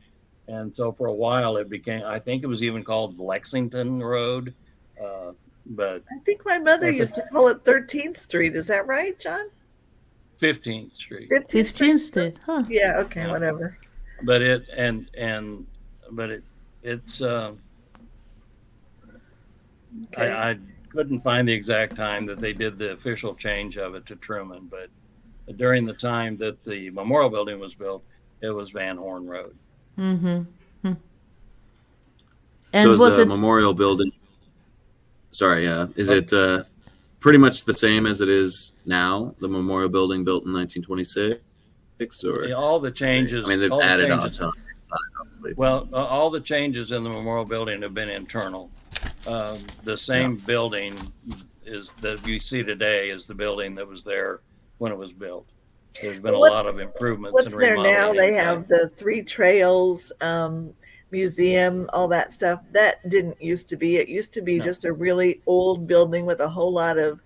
And so for a while it became, I think it was even called Lexington Road. But I think my mother used to call it 13th Street. Is that right, John? 15th Street. 15th Street? 15th Street, huh? Yeah, okay, Yeah. whatever. But it's Okay. I couldn't find the exact time that they did the official change of it to Truman, but during the time that the memorial building was built, it was Van Horn Road. Mm-hmm. So And is was the it memorial building? Sorry, is it pretty much the same as it is now? The memorial building built in 1926, or All the changes. I mean, they've all the added on a changes- ton inside, obviously. Well, all the changes in the memorial building have been internal. The same building is that you see today is the building that was there when it was built. There's been a lot of improvements What's and there now? remodeling They inside. have the Three Trails museum, all that stuff. That didn't used to be. It used to be No. just a really old building with a whole lot of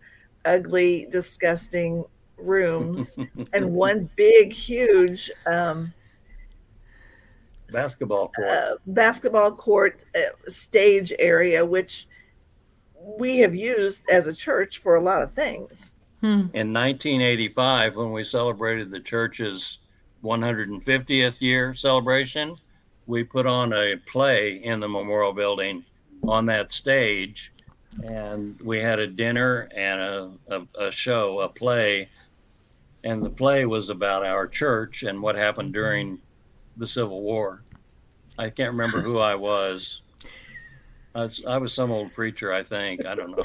ugly, disgusting rooms and one big, huge basketball court. basketball court stage area, which we have used as a church for a lot of things. In 1985, when we celebrated the church's 150th year celebration, we put on a play in the memorial building on that stage, and we had a dinner and a show, a play, and the play was about our church and what happened during the Civil War. I can't remember who I was. I was some old preacher, I think. I don't know.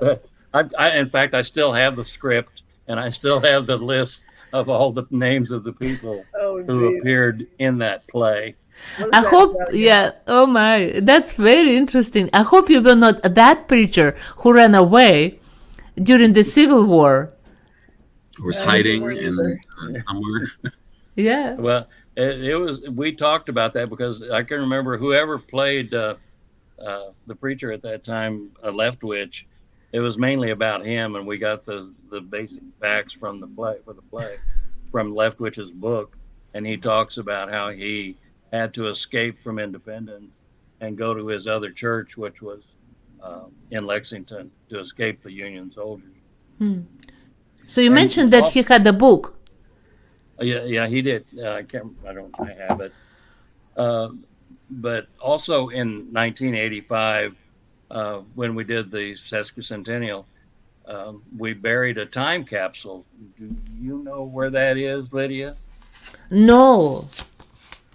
But in fact, I still have the script, and I still have the list of all the names of the people Oh, who geez. appeared in that play. What is I that hope, about again? yeah, oh my, that's very interesting. I hope you were not that preacher who ran away during the Civil War. Or was I hiding don't in remember. somewhere. Yeah. Well, it was. We talked about that because I can remember whoever played the preacher at that time, Leftwich. It was mainly about him, and we got the basic facts from the play from Leftwich's book, and he talks about how he had to escape from Independence and go to his other church, which was in Lexington, to escape the Union soldiers. So you And mentioned that he had a book. Yeah, he did. I have it. But also in 1985, when we did the sesquicentennial, we buried a time capsule. Do you know where that is, Lydia? No.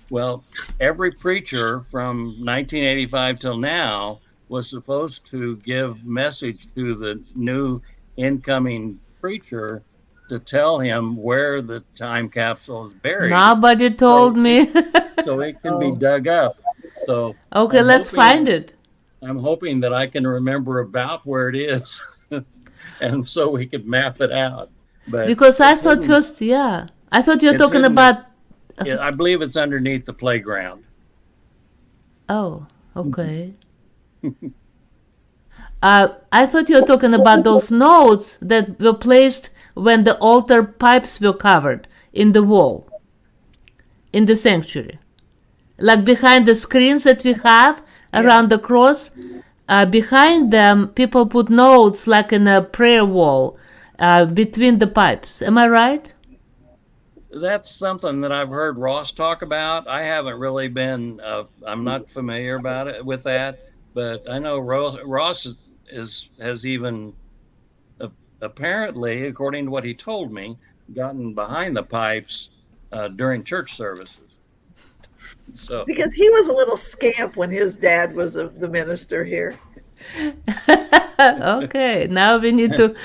Well, every preacher from 1985 till now was supposed to give message to the new incoming preacher to tell him where the time capsule is buried, Nobody told me. so it can be Oh. dug up. So Okay, I'm let's hoping- find it. I'm hoping that I can remember about where it is, and so we could map it out. But Because I it's thought hidden- first, yeah. I thought you were It's talking hidden. about. I believe it's underneath the playground. Oh, okay. I thought you were talking about those notes that were placed when the altar pipes were covered in the wall, in the sanctuary. Like behind the screens that we have around the cross, behind them, people put notes like in a prayer wall between the pipes. Am I right? That's something that I've heard Ross talk about. I haven't really been. I'm not familiar about it with that, but I know Ross has even apparently, according to what he told me, gotten behind the pipes during church services. So Because he was a little scamp when his dad was the minister here. Okay, now we need to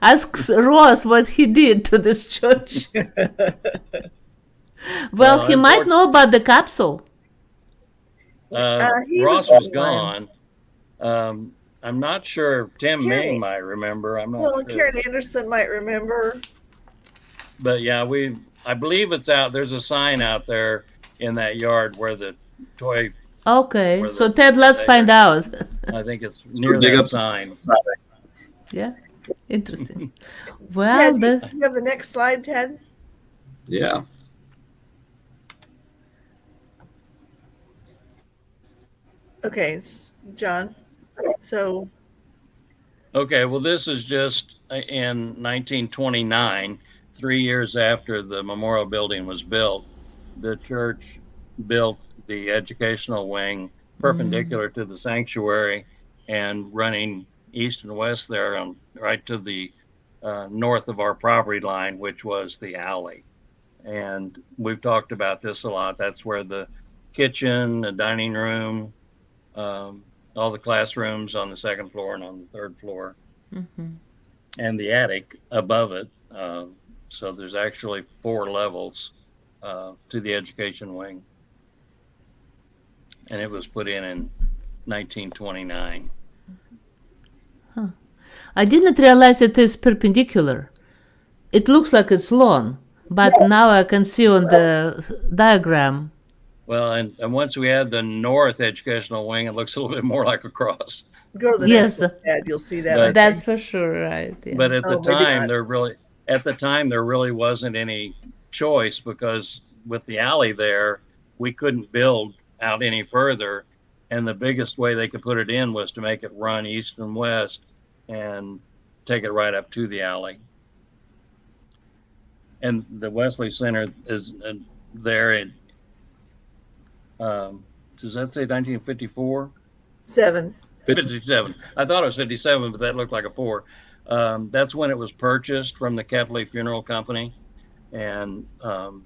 ask Ross what he did to this church. Well, he might know about the capsule. He Ross was was gone. I'm not sure if Tim Karen- Ming might remember. I'm not Well, sure. Karen Anderson might remember. But yeah, I believe it's out. There's a sign out there in that yard where the toy. Okay, Where so the- Ted, let's find out. I think it's near dig that up- sign. Yeah, interesting. Ted, Well, you have the next slide, Ted? Yeah. Okay, John. So, Okay, well, this is just in 1929, 3 years after the memorial building was built. The church built the educational wing perpendicular to the sanctuary and running east and west there, right to the north of our property line, which was the alley. And we've talked about this a lot. That's where the kitchen, the dining room, all the classrooms on the second floor and on the third floor, and the attic above it. So there's actually 4 levels to the education wing. And it was put in 1929. I didn't realize it is perpendicular. It looks like it's long, but now I can see on the diagram. Well, and once we add the north educational wing, it looks a little bit more like a cross. go to the Yes. next one, Ted. You'll see that. But- I That's think. for sure, right? Yeah. But at the Oh, maybe time, not. there really wasn't any choice, because with the alley there, we couldn't build out any further. And the biggest way they could put it in was to make it run east and west and take it right up to the alley. And the Wesley Center is there in, does that say 1954? 7. 57. I thought it was 57, but that looked like a 4. That's when it was purchased from the Kepley Funeral Company. And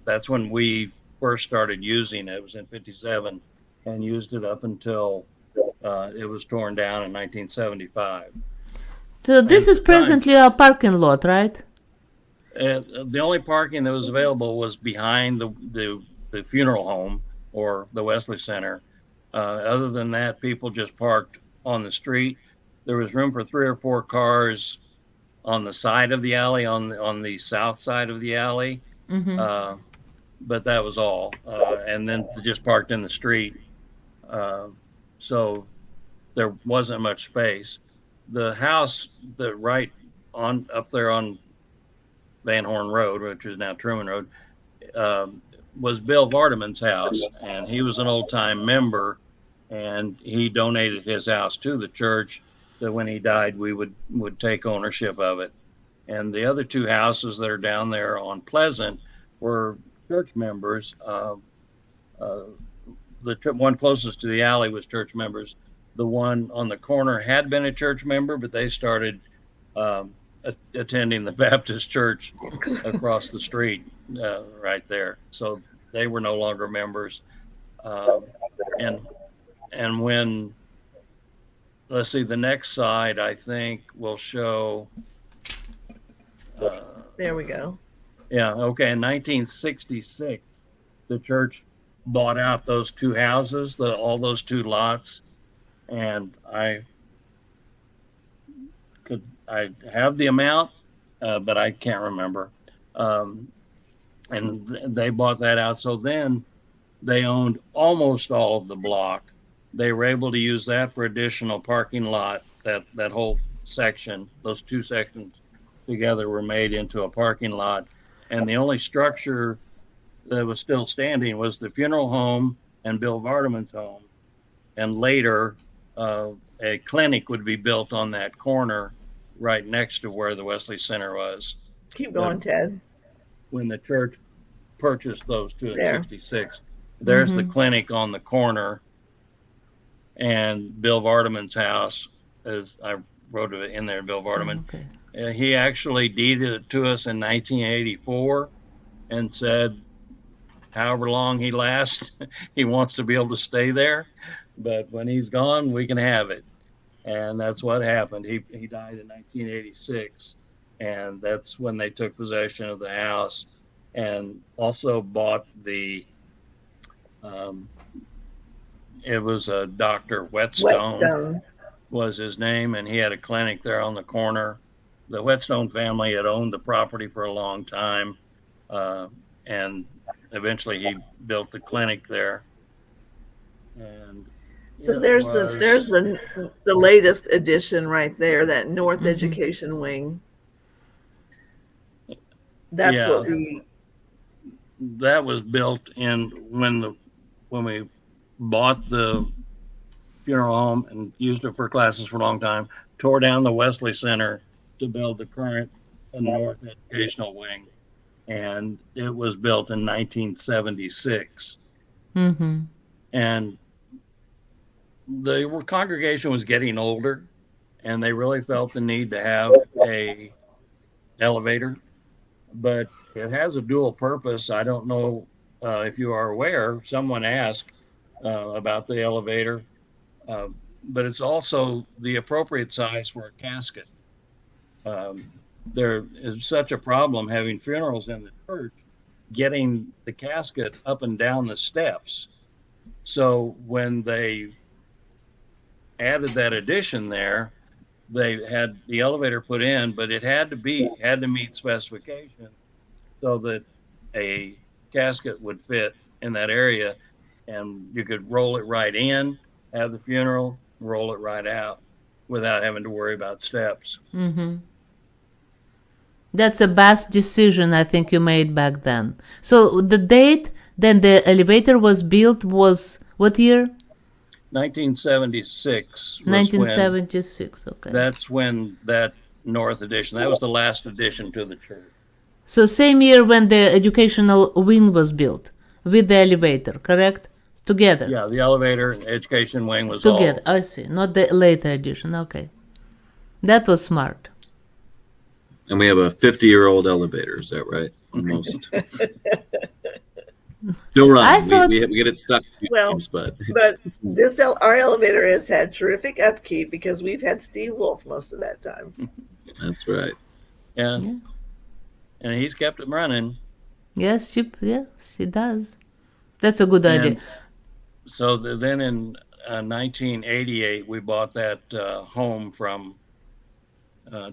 that's when we first started using it. It was in 57, and used it up until it was torn down in 1975. So this is presently a parking lot, right? The only parking that was available was behind the funeral home or the Wesley Center. Other than that, people just parked on the street. There was room for 3 or 4 cars on the side of the alley, on the south side of the alley. But that was all. And then just parked in the street. So there wasn't much space. The house that right on up there on Van Horn Road, which is now Truman Road, was Bill Vardaman's house, and he was an old-time member, and he donated his house to the church, that when he died, we would take ownership of it. And the other 2 houses that are down there on Pleasant were church members. The one closest to the alley was church members. The one on the corner had been a church member, but they started attending the Baptist church across the street right there. So they were no longer members. And when, let's see, the next side, I think, will show. There we go. Yeah, okay. In 1966, the church bought out those 2 houses, all those 2 lots, and I have the amount, but I can't remember. And they bought that out. So then they owned almost all of the block. They were able to use that for additional parking lot. That whole section, those 2 sections together, were made into a parking lot. And the only structure that was still standing was the funeral home and Bill Vardaman's home. And later, a clinic would be built on that corner right next to where the Wesley Center was. Keep going, Ted. When the church purchased those 2 in There. 66, there's the clinic on the corner, and Bill Vardaman's house, as I wrote it in there, Bill Vardaman. Okay. He actually deeded it to us in 1984 and said, however long he lasts, he wants to be able to stay there. But when he's gone, we can have it. And that's what happened. He died in 1986. And that's when they took possession of the house and also bought it was a Dr. Whetstone was his name. And he had a clinic there on the corner. The Whetstone family had owned the property for a long time. And eventually he built the clinic there. And So it there's was- the latest addition right there, that North Mhm. Education Wing. That's Yeah. what we that was built in when we bought the funeral home and used it for classes for a long time, tore down the Wesley Center to build the current North Educational Wing. And it was built in 1976. Mm-hmm. And the congregation was getting older, and they really felt the need to have a elevator, but it has a dual purpose. I don't know if you are aware. Someone asked about the elevator, but it's also the appropriate size for a casket. There is such a problem having funerals in the church, getting the casket up and down the steps. So when they added that addition there, they had the elevator put in, but it had to meet specifications so that a casket would fit in that area, and you could roll it right in, have the funeral, roll it right out without having to worry about steps. Mm-hmm. That's a best decision I think you made back then. So the date then the elevator was built was what year? 1976 was 1976. Okay. that's when that North Addition, that was the last addition to the church. So same year when the educational wing was built with the elevator, correct? Together. Yeah, the elevator and education wing was Together. all. I see. Not the later edition. Okay. That was smart. And we have a 50-year-old elevator. Is that right? Almost. Still I running. thought- We get it stuck a few Well, times, but but it's our elevator has had terrific upkeep because we've had Steve Wolf most of that time. that's right. Yeah. Yeah. And he's kept it running. Yes, yes, it does. That's a good idea. And so then in 1988, we bought that home from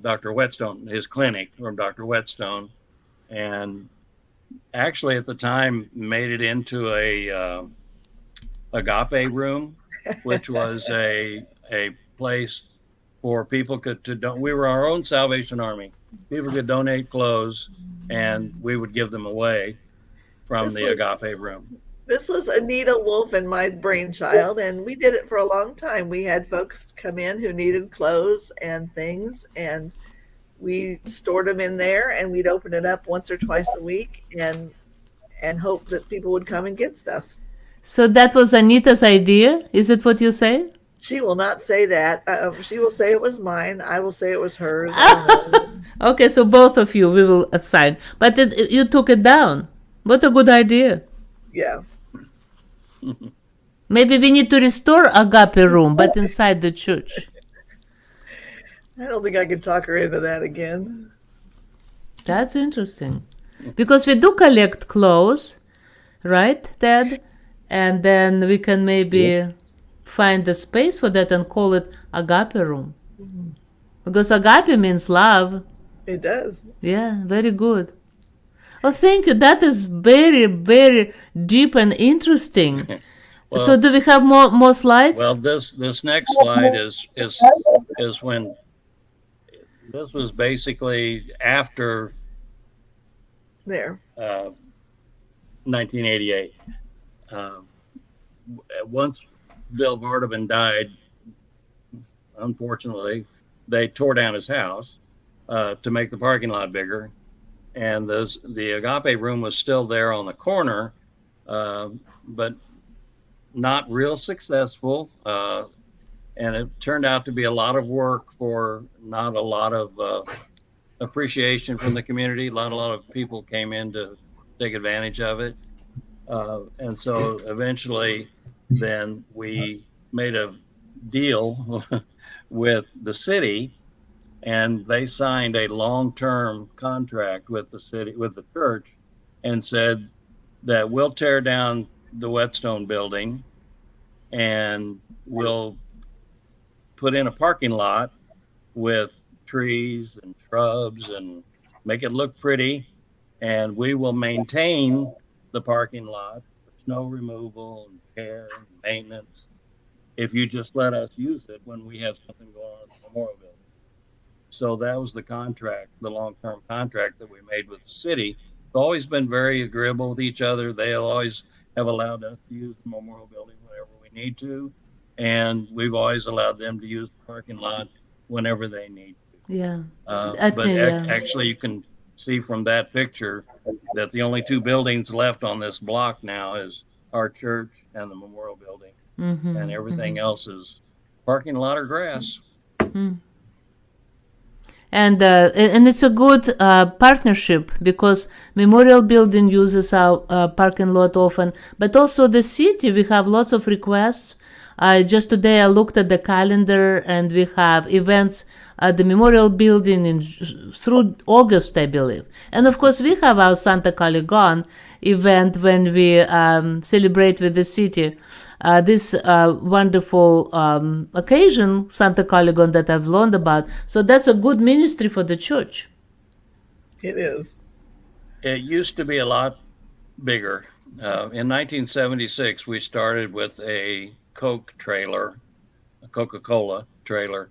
Dr. Whetstone, his clinic from Dr. Whetstone, and actually at the time made it into a agape room, which was a place for people we were our own Salvation Army. People could donate clothes, and we would give them away from This the was- agape room. This was Anita Wolf and my brainchild, and we did it for a long time. We had folks come in who needed clothes and things, and we stored them in there, and we'd open it up once or twice a week and hope that people would come and get stuff. So that was Anita's idea? Is it what you say? She will not say that. She will say it was mine. I will say it was hers. I don't know. Okay, so both of you we will assign. But you took it down. What a good idea. Yeah. Maybe we need to restore agape room, but inside the church. I don't think I can talk her into that again. That's interesting. Because we do collect clothes, right, Ted? And then we can maybe find the space for that and call it agape room. Because agape means love. It does. Yeah, very good. Oh, thank you. That is very, very deep and interesting. Well- So do we have more slides? Well, this next slide is when this was basically after There. 1988. Once Bill Vardaman died, unfortunately, they tore down his house to make the parking lot bigger, and the agape room was still there on the corner, but not real successful. And it turned out to be a lot of work for not a lot of appreciation from the community. A lot of people came in to take advantage of it. And so eventually then we made a deal with the city, and they signed a long-term contract with the city, with the church, and said that we'll tear down the Whetstone building and we'll put in a parking lot with trees and shrubs and make it look pretty, and we will maintain the parking lot for snow removal and care and maintenance if you just let us use it when we have something going on at the Memorial Building. So that was the contract, the long-term contract that we made with the city. It's always been very agreeable with each other. They always have allowed us to use the Memorial Building whenever we need to, and we've always allowed them to use the parking lot whenever they need to. Yeah. But actually, you can see from that picture that the only two buildings left on this block now is our church and the Memorial Building, and everything else is parking lot or grass. And it's a good partnership because Memorial Building uses our parking lot often, but also the city, we have lots of requests. Just today I looked at the calendar and we have events at the Memorial Building through August, I believe. And of course we have our Santa Caligon event when we celebrate with the city. This wonderful occasion, Santa Caligon, that I've learned about. So that's a good ministry for the church. It is. It used to be a lot bigger. In 1976, we started with a Coke trailer, a Coca-Cola trailer,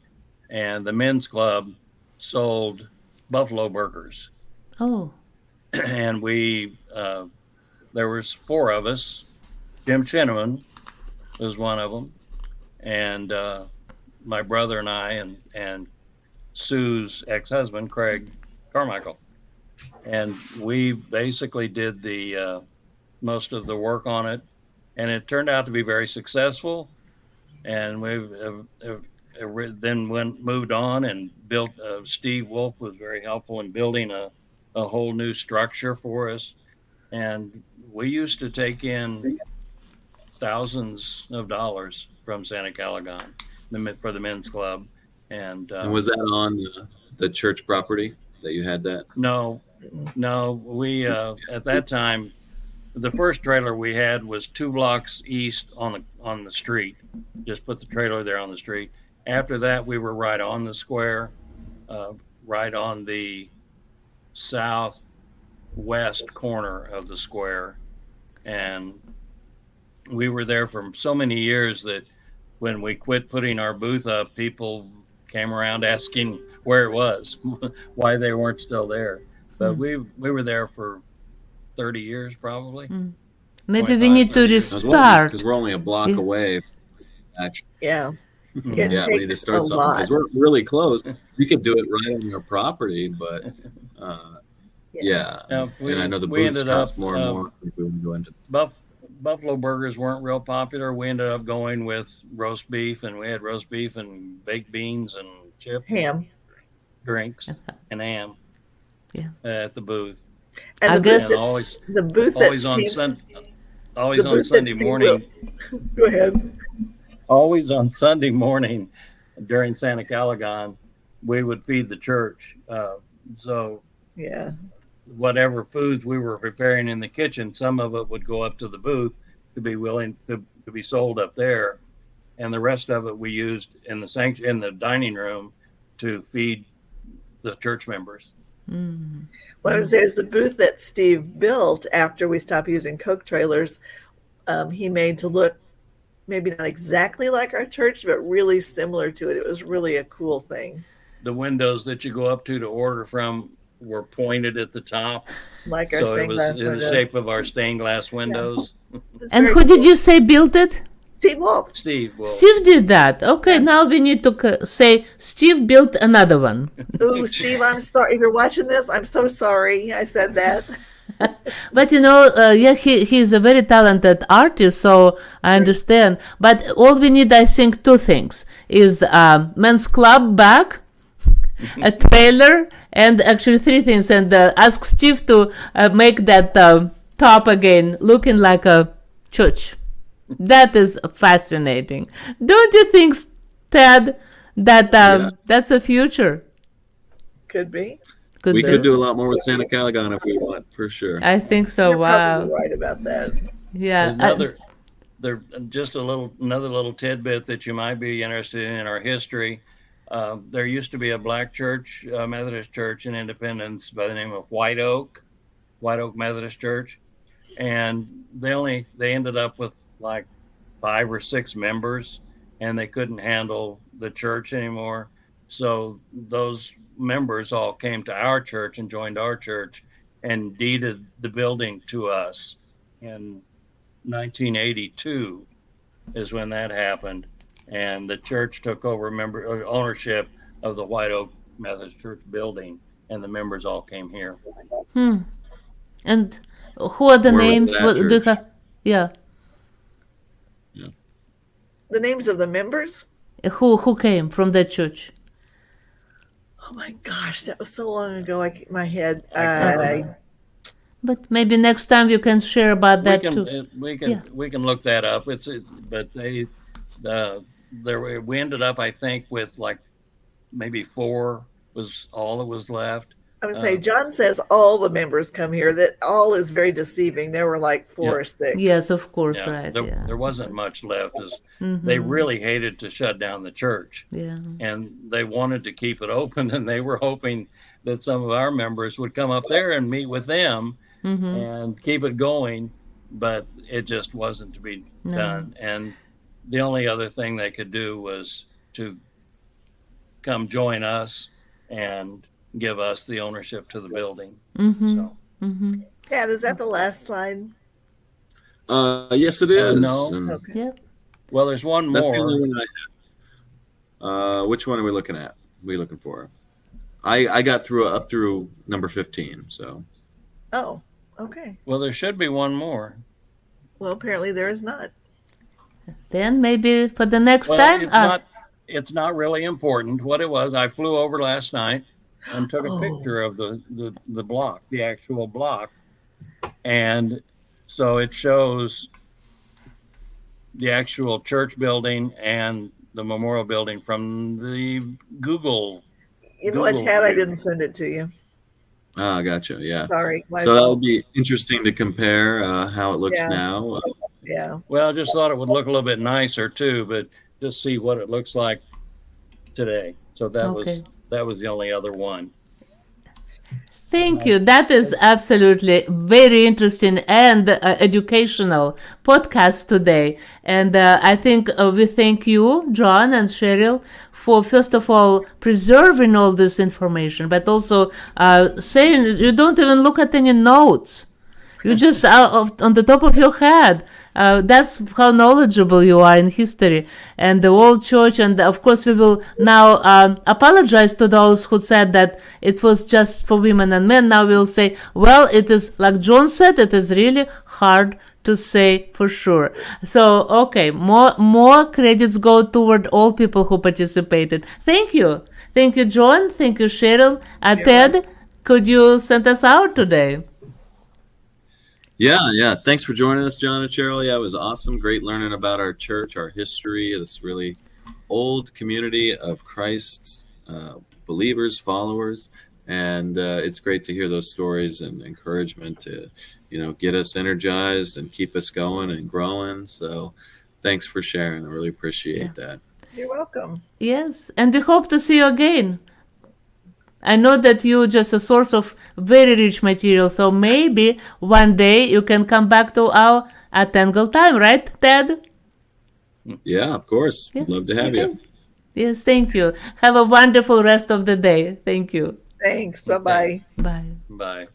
and the men's club sold buffalo burgers. Oh. And there was four of us. Jim Chinnaman was one of them, and my brother and I, and Sue's ex-husband, Craig Carmichael. And we basically did the most of the work on it, and it turned out to be very successful. And we've then moved on and built. Steve Wolf was very helpful in building a whole new structure for us, and we used to take in thousands of dollars from Santa Caligon for the men's club. And was that on the church property that you had that? No, we at that time, the first trailer we had was 2 blocks east on the street. Just put the trailer there on the street. After that, we were right on the square, right on the southwest corner of the square, and we were there for so many years that when we quit putting our booth up, people came around asking where it was, why they weren't still there. But we were there for 30 years probably. Maybe we need to restart. Because we're only a block away. Actually. Yeah. We need to start something because we're really close. We could do it right on your property, but and I know the booths cost more and more. We go into Buffalo burgers weren't real popular. We ended up going with roast beef, and we had roast beef and baked beans and chips, ham, drinks, and ham. At the booth. And I guess the booth always on Sunday morning. Go ahead. Always on Sunday morning during Santa Caligon, we would feed the church. So whatever foods we were preparing in the kitchen, some of it would go up to the booth to be willing to be sold up there, and the rest of it we used in the dining room to feed the church members. What I was saying is the booth that Steve built after we stopped using Coke trailers, he made to look maybe not exactly like our church, but really similar to it. It was really a cool thing. The windows that you go up to order from were pointed at the top, like our stained glass windows. So it was in the shape of our stained glass windows. And who did you say built it? Steve Wolf. Steve did that. Okay, now we need to say Steve built another one. Ooh, Steve, I'm sorry. If you're watching this, I'm so sorry I said that. But he's a very talented artist, so I understand. But all we need, I think, 2 things is men's club bag, a trailer, and actually 3 things. And ask Steve to make that top again, looking like a church. That is fascinating. Don't you think, Ted, that that's a future? Could be. We could do a lot more with Santa Caligon if we want, for sure. I think so. You're wow. probably right about that. Yeah. Another little tidbit that you might be interested in our history. There used to be a black church, Methodist church in Independence by the name of White Oak Methodist Church. and they ended up with like 5 or 6 members, and they couldn't handle the church anymore. So those members all came to our church and joined our church and deeded the building to us in 1982 is when that happened, and the church took over ownership of the White Oak Methodist Church building, and the members all came here. And who are the Where was names? that What do you church? have? Yeah. The names of the members? Who came from that church? Oh my gosh, that was so long ago. My head. But maybe next time you can share about that too. We can look that up. But we ended up, I think, with like maybe 4 was all that was left. I would say John says all the members come here. That all is very deceiving. There were like 4 or 6. Yes, of course, Yeah, right. there wasn't much left. They really hated to shut down the church, Yeah. and they wanted to keep it open, and they were hoping that some of our members would come up there and meet with them and keep it going, but it just wasn't to be done. And the only other thing they could do was to come join us and give us the ownership to the building. So Dad, is that the last slide? Yes, it is. No. And Okay. Yeah. well, there's one that's the more. only one I have. Which one are we looking at? What are you looking for? I got up through number 15. So Oh, okay. Well, there should be one more. Well, apparently there is not. Then maybe for the next Well, time. it's not really important. What it was, I flew over last night and took a picture of the block, the actual block. And so it shows the actual church building and the memorial building from the Google. You know what, Google Tad? I view. didn't send it to you. gotcha. Yeah. Sorry. My So that'll fault. be interesting to compare how it looks Yeah. now. Yeah. Well, I just thought it would look a little bit nicer too, but just see what it looks like today. So Okay. that was the only other one. Thank you. That is absolutely very interesting and educational podcast today. And I think we thank you, John and Sheryl, for first of all preserving all this information, but also saying you don't even look at any notes. You just on the top of your head. That's how knowledgeable you are in history and the old church. And of course, we will now apologize to those who said that it was just for women and men. Now we'll say, well, it is like John said, it is really hard to say for sure. So, okay, more credits go toward all people who participated. Thank you. Thank you, John. Thank you, Sheryl. Ted, could you send us out today? Yeah. Thanks for joining us, John and Sheryl. Yeah, it was awesome. Great learning about our church, our history, this really old community of Christ's believers, followers. And it's great to hear those stories and encouragement to, get us energized and keep us going and growing. So thanks for sharing. I really appreciate that. You're welcome. Yes, and we hope to see you again. I know that you're just a source of very rich material, so maybe one day you can come back to our Tangled time, right, Ted? Yeah, of course. Yeah. Love to have you. Yes, thank you. Have a wonderful rest of the day. Thank you. Thanks. Bye-bye. Bye. Bye.